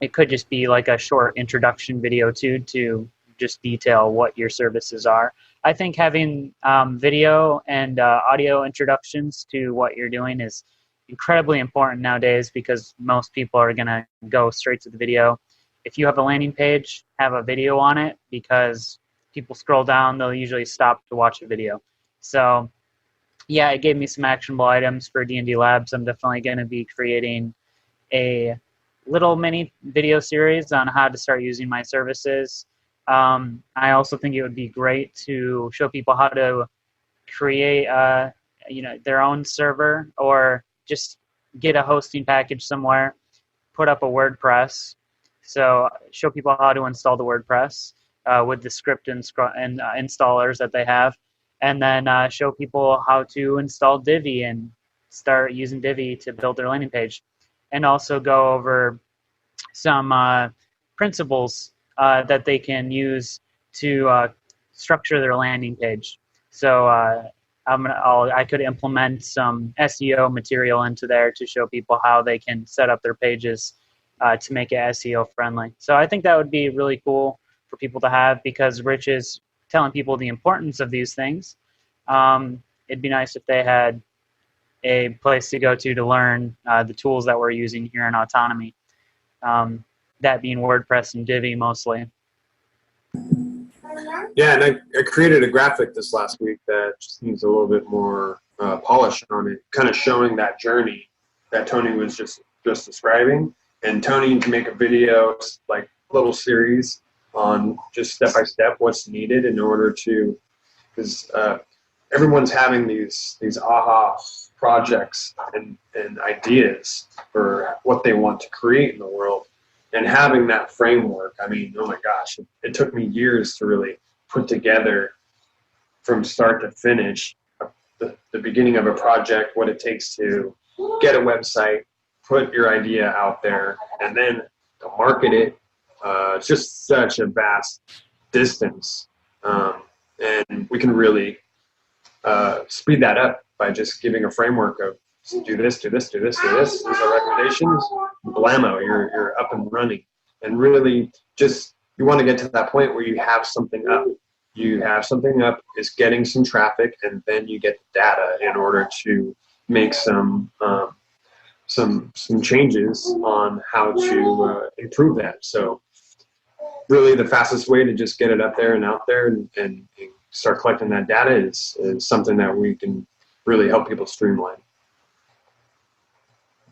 It could just be like a short introduction video to just detail what your services are. I think having video and audio introductions to what you're doing is incredibly important nowadays, because most people are going to go straight to the video. If you have a landing page, have a video on it, because people scroll down, they'll usually stop to watch a video. So yeah, it gave me some actionable items for D&D Labs. I'm definitely going to be creating a little mini video series on how to start using my services. I also think it would be great to show people how to create their own server, or just get a hosting package somewhere, put up a WordPress. So show people how to install the WordPress with the script and installers that they have, and then show people how to install Divi and start using Divi to build their landing page, and also go over some principles that they can use to structure their landing page. So I could implement some SEO material into there to show people how they can set up their pages to make it SEO friendly. So I think that would be really cool for people to have, because Rich is telling people the importance of these things. It'd be nice if they had a place to go to learn the tools that we're using here in Autonomy. That being WordPress and Divi mostly. Yeah, and I created a graphic this last week that just needs a little bit more polish on it, kind of showing that journey that Tony was just describing. And Tony can make a video, like little series on just step-by-step what's needed in order to, because everyone's having these aha projects and ideas for what they want to create in the world. And having that framework, I mean, oh my gosh, it took me years to really put together from start to finish the beginning of a project, what it takes to get a website, put your idea out there, and then to market it. It's just such a vast distance, and we can really speed that up by just giving a framework of do this, do this, do this, do this. These are recommendations. Blammo, you're up and running. And really, just you want to get to that point where you have something up. You have something up, is getting some traffic, and then you get the data in order to make some changes on how to improve that. So really the fastest way to just get it up there and out there and start collecting that data is something that we can really help people streamline.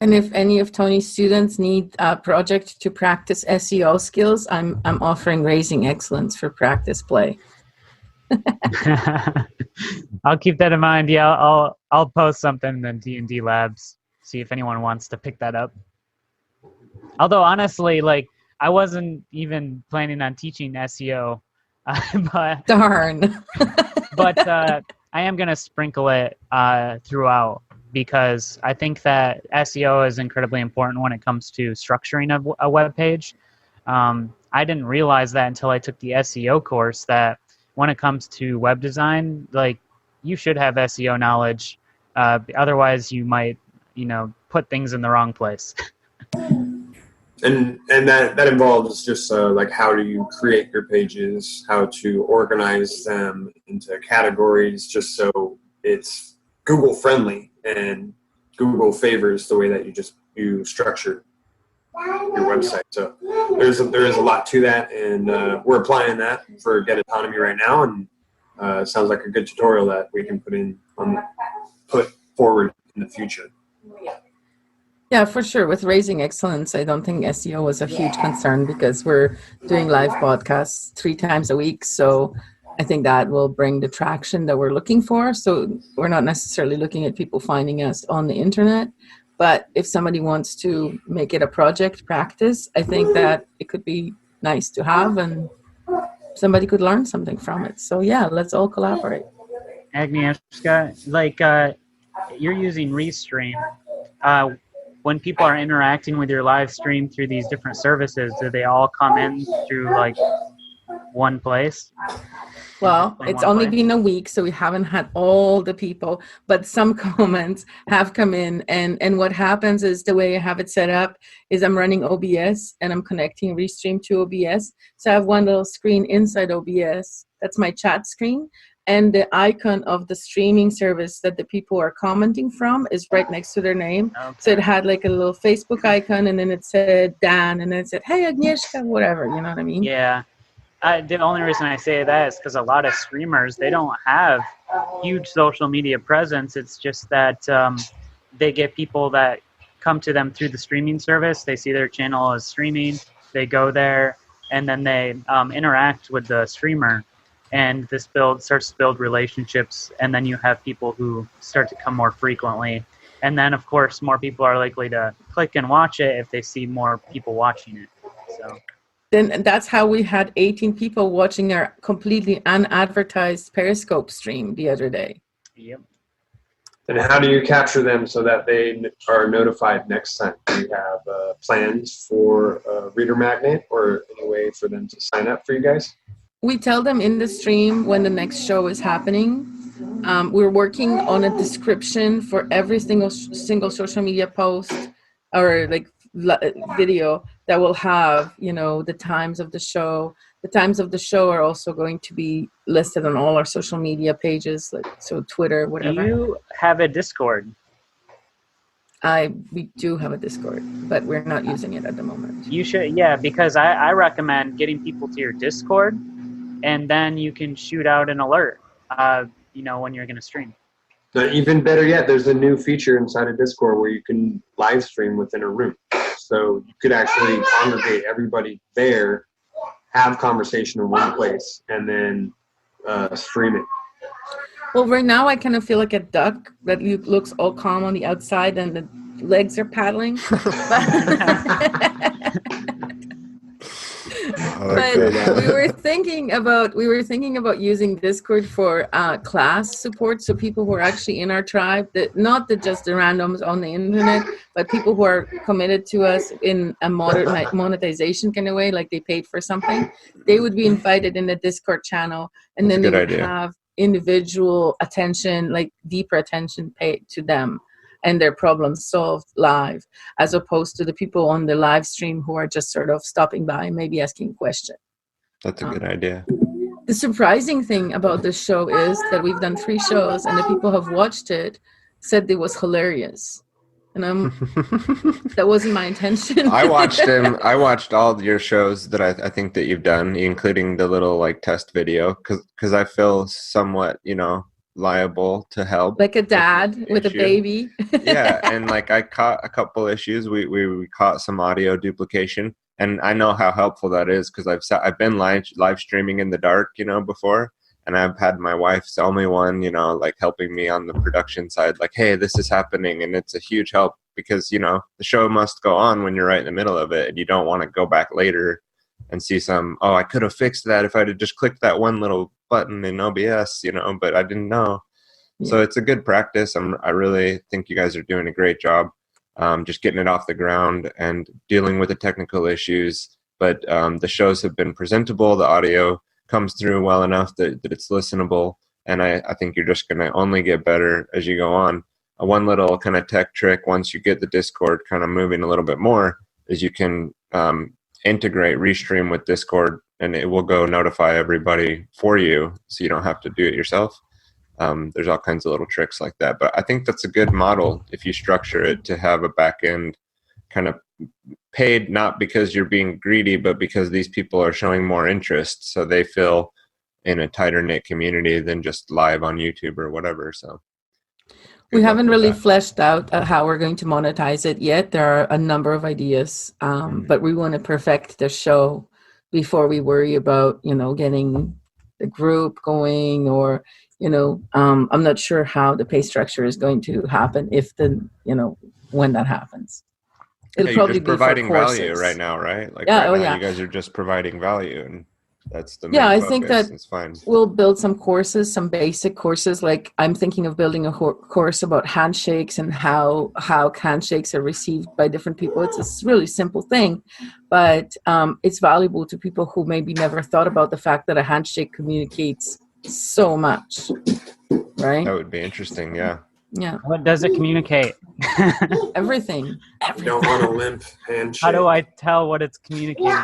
And if any of Tony's students need a project to practice SEO skills, I'm offering Raising Excellence for Practice Play. I'll keep that in mind. Yeah, I'll post something in D&D Labs, see if anyone wants to pick that up. Although honestly, like, I wasn't even planning on teaching SEO, but darn. But I am going to sprinkle it throughout, because I think that SEO is incredibly important when it comes to structuring a web page. I didn't realize that until I took the SEO course, that when it comes to web design, like, you should have SEO knowledge. Otherwise, you might, put things in the wrong place. And that involves just like how do you create your pages, how to organize them into categories, just so it's Google friendly and Google favors the way that you structure your website. So there is a lot to that, and we're applying that for Get Autonomy right now, and it sounds like a good tutorial that we can put forward in the future. Yeah, for sure. With Raising Excellence, I don't think SEO was a huge concern, because we're doing live podcasts 3 times a week. So I think that will bring the traction that we're looking for. So we're not necessarily looking at people finding us on the internet. But if somebody wants to make it a project practice, I think that it could be nice to have, and somebody could learn something from it. So yeah, let's all collaborate. Agnieszka, like, you're using Restream. When people are interacting with your live stream through these different services, do they all come in through like one place? Well, it's only been a week, so we haven't had all the people, but some comments have come in. And what happens is, the way I have it set up is I'm running OBS and I'm connecting Restream to OBS. So I have one little screen inside OBS. That's my chat screen. And the icon of the streaming service that the people are commenting from is right next to their name. Okay. So it had like a little Facebook icon, and then it said Dan, and then it said, hey, Agnieszka, whatever, you know what I mean? Yeah. The only reason I say that is because a lot of streamers, they don't have huge social media presence. It's just that they get people that come to them through the streaming service. They see their channel as streaming. They go there, and then they interact with the streamer. And this starts to build relationships, and then you have people who start to come more frequently. And then, of course, more people are likely to click and watch it if they see more people watching it. So then that's how we had 18 people watching our completely unadvertised Periscope stream the other day. Yep. And how do you capture them so that they are notified next time? Do you have plans for a reader magnet, or any way for them to sign up for you guys? We tell them in the stream when the next show is happening. We're working on a description for every single social media post or like video that will have, the times of the show. The times of the show are also going to be listed on all our social media pages, so Twitter, whatever. Do you have a Discord? We do have a Discord, but we're not using it at the moment. You should, yeah, because I recommend getting people to your Discord, and then you can shoot out an alert, when you're going to stream. Even better yet, there's a new feature inside of Discord where you can live stream within a room. So you could actually congregate everybody there, have conversation in one place, and then stream it. Well, right now I kind of feel like a duck that looks all calm on the outside and the legs are paddling. like But that. we were thinking about using Discord for class support. So people who are actually in our tribe, that not that just the randoms on the internet, but people who are committed to us in a monetization kind of way, like they paid for something, they would be invited in the Discord channel, and That's then a they good would idea. have individual attention, like deeper attention paid to them and their problems solved live, as opposed to the people on the live stream who are just sort of stopping by and maybe asking a question. That's a good idea. The surprising thing about this show is that we've done 3 shows and the people who have watched it said it was hilarious. And that wasn't my intention. I watched all your shows that I think that you've done, including the little like test video, because I feel somewhat, liable to help. Like a dad with a baby. Yeah, and like I caught a couple issues. We caught some audio duplication, and I know how helpful that is because I've been live streaming in the dark, before, and I've had my wife's the only one, like helping me on the production side, like, hey, this is happening, and it's a huge help because the show must go on when you're right in the middle of it, and you don't want to go back later and see I could have fixed that if I'd have just clicked that one little button in OBS, but I didn't know. Yeah. So it's a good practice. I really think you guys are doing a great job, just getting it off the ground and dealing with the technical issues. But the shows have been presentable. The audio comes through well enough that it's listenable. And I think you're just going to only get better as you go on. One little kind of tech trick, once you get the Discord kind of moving a little bit more, is you can integrate Restream with Discord, and it will go notify everybody for you, so you don't have to do it yourself. There's all kinds of little tricks like that, but I think that's a good model if you structure it to have a back end kind of paid, not because you're being greedy, but because these people are showing more interest, so they feel in a tighter knit community than just live on YouTube or whatever. So we haven't really fleshed out how we're going to monetize it yet. There are a number of ideas, but we want to perfect the show before we worry about, getting the group going, or, I'm not sure how the pay structure is going to happen when that happens. It'll probably be providing for value right now, right? Like yeah, right now, you guys are just providing value, and that's the main I focus. think that it's fine. We'll build some courses, some basic courses. Like I'm thinking of building a course about handshakes and how handshakes are received by different people. It's a really simple thing, but it's valuable to people who maybe never thought about the fact that a handshake communicates so much, right? That would be interesting, yeah. Yeah. What does it communicate? Everything. You don't want a limp handshake. How do I tell what it's communicating?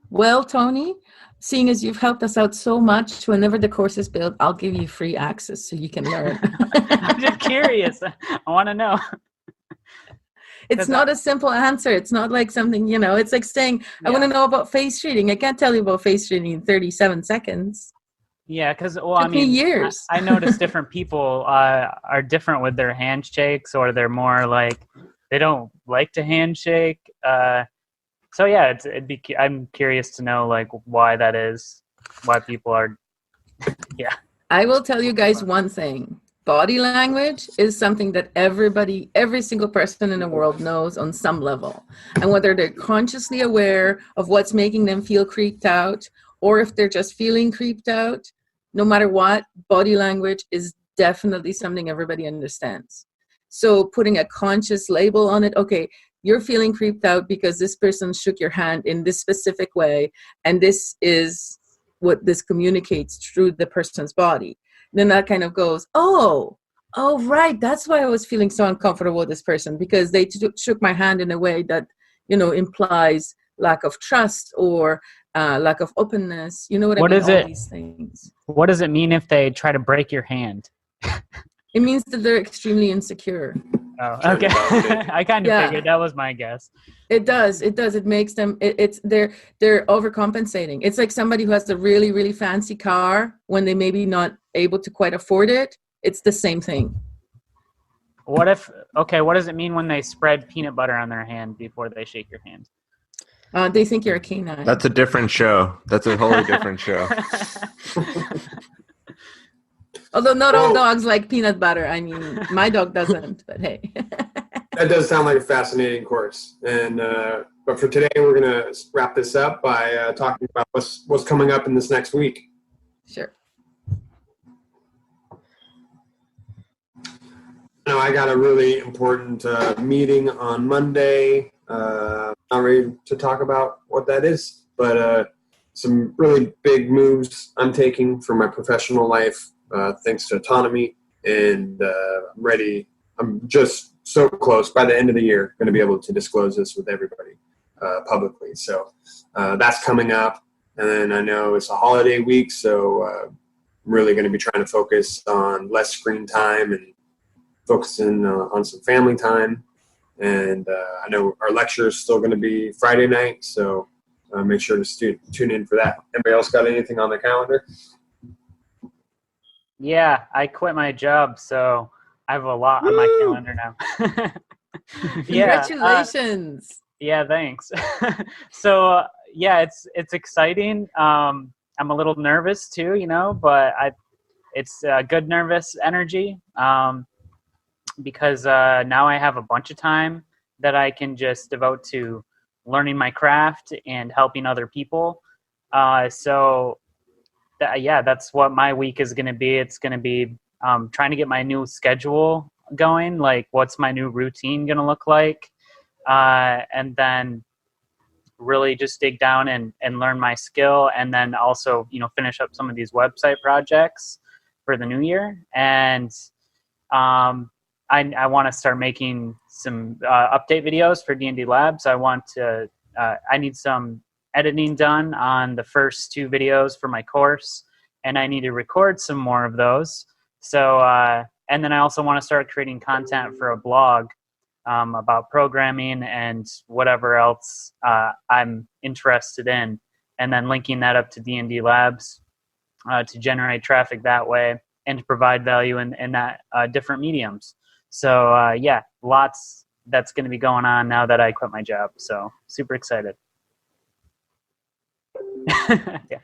Well, Tony, seeing as you've helped us out so much, whenever the course is built, I'll give you free access so you can learn. I'm just curious. I want to know. It's not a simple answer. It's not like something, it's like saying, I want to know about face reading. I can't tell you about face reading in 37 seconds. Yeah, because, years. I notice different people are different with their handshakes, or they're more like, they don't like to handshake. So yeah, I'm curious to know like why that is, why people are, yeah. I will tell you guys one thing. Body language is something that every single person in the world knows on some level. And whether they're consciously aware of what's making them feel creeped out, or if they're just feeling creeped out, no matter what, body language is definitely something everybody understands. So putting a conscious label on it, okay, you're feeling creeped out because this person shook your hand in this specific way, and this is what this communicates through the person's body. Then that kind of goes, oh, right, that's why I was feeling so uncomfortable with this person, because they shook my hand in a way that, implies lack of trust or lack of openness. You know what I mean? All these things. What does it mean if they try to break your hand? It means that they're extremely insecure. Oh, okay. I kind of figured that was my guess. It does. It makes them. They're overcompensating. It's like somebody who has a really, really fancy car when they maybe not able to quite afford it. It's the same thing. What does it mean when they spread peanut butter on their hand before they shake your hand? They think you're a canine. That's a different show. That's a wholly different show. Although not all dogs like peanut butter. I mean, my dog doesn't, but hey. That does sound like a fascinating course. And But for today, we're going to wrap this up by talking about what's coming up in this next week. Sure. Now, I got a really important meeting on Monday. Not ready to talk about what that is, but some really big moves I'm taking for my professional life, thanks to Autonomy, and I'm ready. I'm just so close. By the end of the year, going to be able to disclose this with everybody publicly. So that's coming up. And then I know it's a holiday week, so I'm really going to be trying to focus on less screen time and focusing on some family time. And I know our lecture is still going to be Friday night, so make sure to tune in for that. Anybody else got anything on the calendar? Yeah, I quit my job, so I have a lot on my calendar now. Congratulations. Yeah, thanks. So yeah, it's exciting. I'm a little nervous too, you know, but it's good nervous energy. Because now I have a bunch of time that I can just devote to learning my craft and helping other people. So that's what my week is going to be. It's going to be trying to get my new schedule going, like what's my new routine going to look like, and then really just dig down and learn my skill, and then also, you know, finish up some of these website projects for the new year. And I want to start making some update videos for D&D Labs. I need some editing done on the first 2 videos for my course, and I need to record some more of those. So, and then I also want to start creating content for a blog about programming and whatever else I'm interested in, and then linking that up to D&D Labs to generate traffic that way and to provide value in that different mediums. So lots that's going to be going on now that I quit my job. So super excited. Yeah.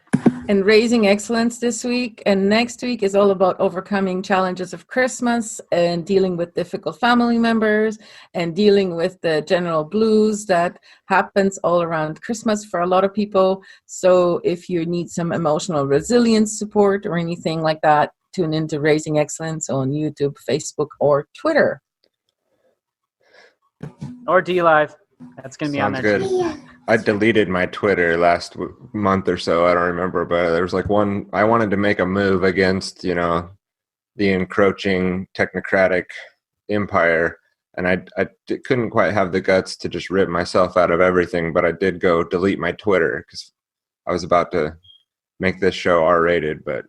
And Raising Excellence this week and next week is all about overcoming challenges of Christmas and dealing with difficult family members and dealing with the general blues that happens all around Christmas for a lot of people. So if you need some emotional resilience support or anything like that, tune into Raising Excellence on YouTube, Facebook, or Twitter. Or DLive. That's going to be on there good. too. I deleted my Twitter last month or so. I don't remember, but there was like one. I wanted to make a move against, you know, the encroaching technocratic empire, and I couldn't quite have the guts to just rip myself out of everything. But I did go delete my Twitter because I was about to make this show R-rated, but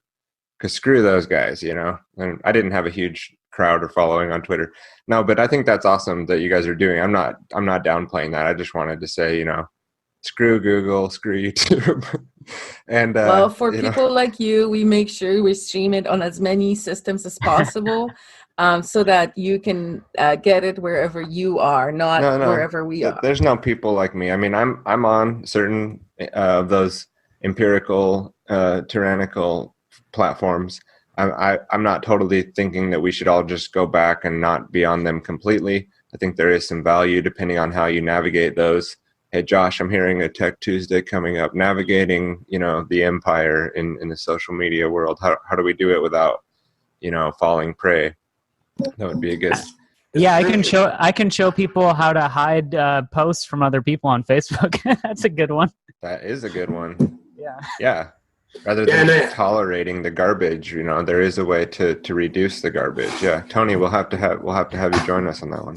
because screw those guys, you know. And I didn't have a huge crowd or following on Twitter. No, but I think that's awesome that you guys are doing. I'm not downplaying that. I just wanted to say, you know, screw Google, screw YouTube. And well, for people like you, we make sure we stream it on as many systems as possible, so that you can get it wherever you are, not wherever we are. There's no people like me. I mean, I'm on certain of those empirical, tyrannical platforms. I'm not totally thinking that we should all just go back and not be on them completely. I think there is some value depending on how you navigate those. Hey, Josh, I'm hearing a Tech Tuesday coming up, navigating, you know, the empire in the social media world. How do we do it without, you know, falling prey? That would be a good. Yeah, I can show people how to hide posts from other people on Facebook. That's a good one. That is a good one. Yeah. Yeah. Rather than tolerating the garbage, you know, there is a way to reduce the garbage. Yeah, Tony, we'll have to have you join us on that one.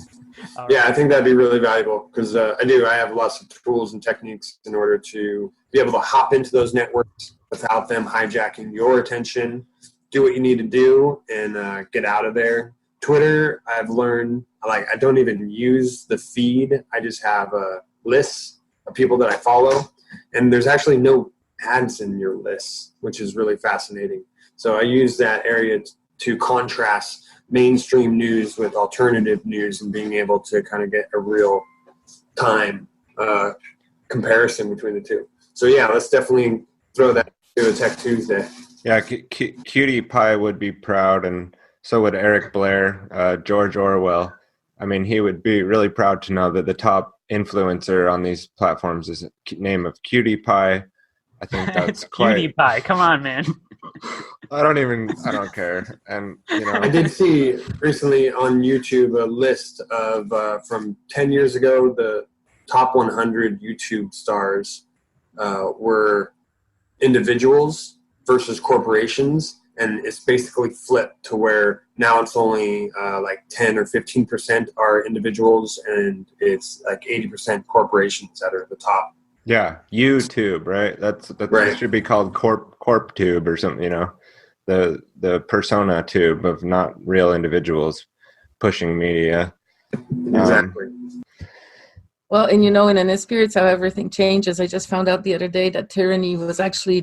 Yeah, I think that'd be really valuable because I have lots of tools and techniques in order to be able to hop into those networks without them hijacking your attention. Do what you need to do and get out of there. Twitter, I've learned, I don't even use the feed. I just have a list of people that I follow, and there's actually no ads in your list, which is really fascinating. So I use that area to contrast mainstream news with alternative news and being able to kind of get a real time comparison between the two. So yeah, let's definitely throw that to a Tech Tuesday. Yeah, Cutie Pie would be proud, and so would Eric Blair, George Orwell. I mean, he would be really proud to know that the top influencer on these platforms is name of Cutie Pie. I think that's Cutie Pie. Come on, man. I don't care. And, you know, I did see recently on YouTube a list of, from 10 years ago, the top 100 YouTube stars were individuals versus corporations. And it's basically flipped to where now it's only like 10 or 15% are individuals, and it's like 80% corporations that are at the top. Yeah, YouTube, right? That's Right. It should be called Corp Tube or something, you know, the persona tube of not real individuals pushing media. Exactly. Well, and you know, in spirits, how everything changes. I just found out the other day that tyranny was actually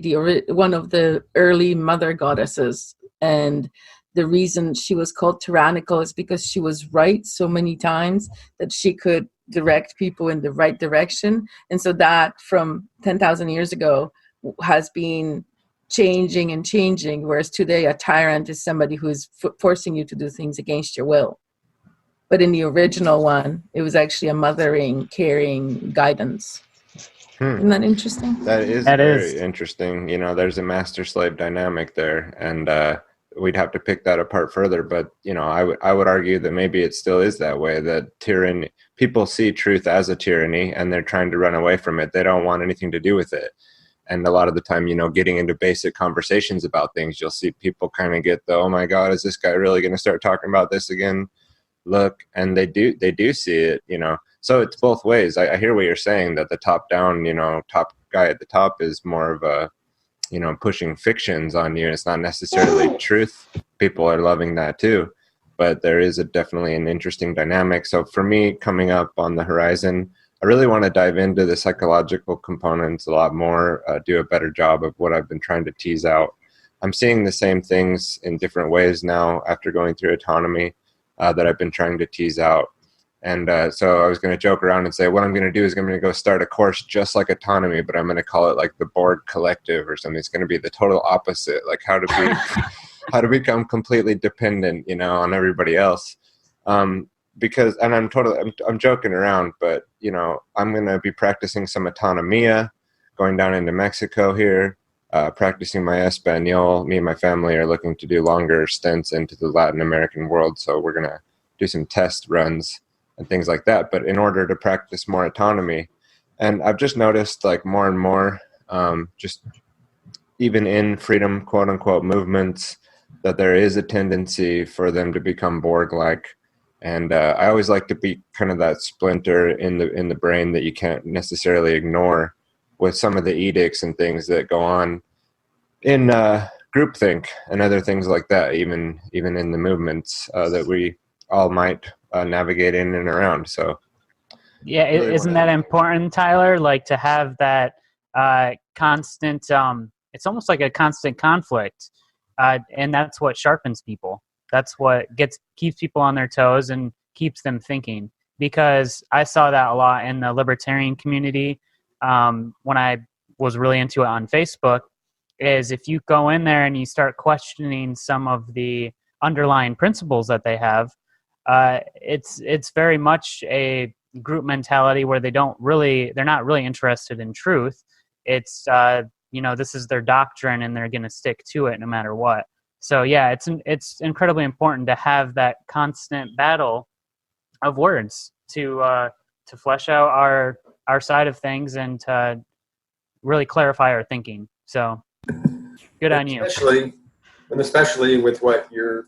one of the early mother goddesses. And the reason she was called tyrannical is because she was right so many times that she could direct people in the right direction. And so that from 10,000 years ago has been changing and changing. Whereas today, a tyrant is somebody who is forcing you to do things against your will. But in the original one, it was actually a mothering, caring guidance. Isn't that interesting? That is very interesting. You know, there's a master-slave dynamic there, and we'd have to pick that apart further. But, you know, I would argue that maybe it still is that way, that people see truth as a tyranny, and they're trying to run away from it. They don't want anything to do with it. And a lot of the time, you know, getting into basic conversations about things, you'll see people kind of get the, oh my God, is this guy really going to start talking about this again? Look, and they do see it, you know. So it's both ways. I hear what you're saying, that the top down, you know, top guy at the top is more of a, you know, pushing fictions on you. It's not necessarily truth. People are loving that too, but there is definitely an interesting dynamic. So for me, coming up on the horizon, I really want to dive into the psychological components a lot more, do a better job of what I've been trying to tease out. I'm seeing the same things in different ways now after going through autonomy. That I've been trying to tease out. And so I was going to joke around and say, what I'm going to do is I'm going to go start a course just like autonomy, but I'm going to call it like the Borg Collective or something. It's going to be the total opposite, like how to become completely dependent, you know, on everybody else. Because, and I'm joking around, but, you know, I'm going to be practicing some autonomia, going down into Mexico here, practicing my Espanol. Me and my family are looking to do longer stints into the Latin American world, so we're going to do some test runs and things like that. But in order to practice more autonomy, and I've just noticed like more and more, just even in freedom, quote unquote, movements, that there is a tendency for them to become Borg-like. And I always like to be kind of that splinter in the brain that you can't necessarily ignore, with some of the edicts and things that go on in groupthink and other things like that, even in the movements that we all might navigate in and around. So yeah, really isn't that important, Tyler? Like to have that constant, it's almost like a constant conflict, and that's what sharpens people. That's what keeps people on their toes and keeps them thinking. Because I saw that a lot in the libertarian community. When I was really into it on Facebook, is if you go in there and you start questioning some of the underlying principles that they have, it's very much a group mentality where they're not really interested in truth. It's you know, this is their doctrine and they're going to stick to it no matter what. So yeah, it's incredibly important to have that constant battle of words to flesh out our side of things and to really clarify our thinking. So good on you. Especially with what you're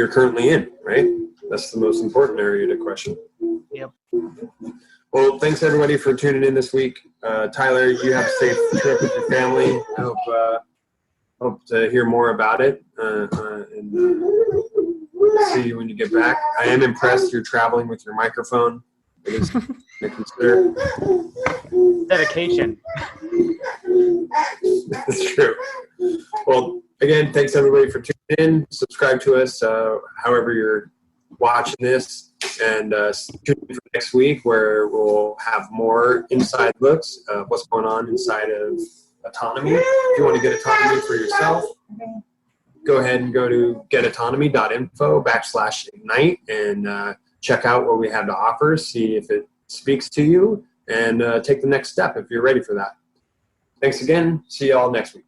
currently in, right? That's the most important area to question. Yep. Well, thanks everybody for tuning in this week. Tyler, you have a safe trip with your family. I hope to hear more about it and see you when you get back. I am impressed you're traveling with your microphone. It is to consider. Dedication. That's true. Well, again, thanks everybody for tuning in. Subscribe to us however you're watching this, and tune in for next week where we'll have more inside looks of what's going on inside of autonomy. If you want to get autonomy for yourself, go ahead and go to getautonomy.info/ignite and check out what we have to offer, see if it speaks to you, and take the next step if you're ready for that. Thanks again. See you all next week.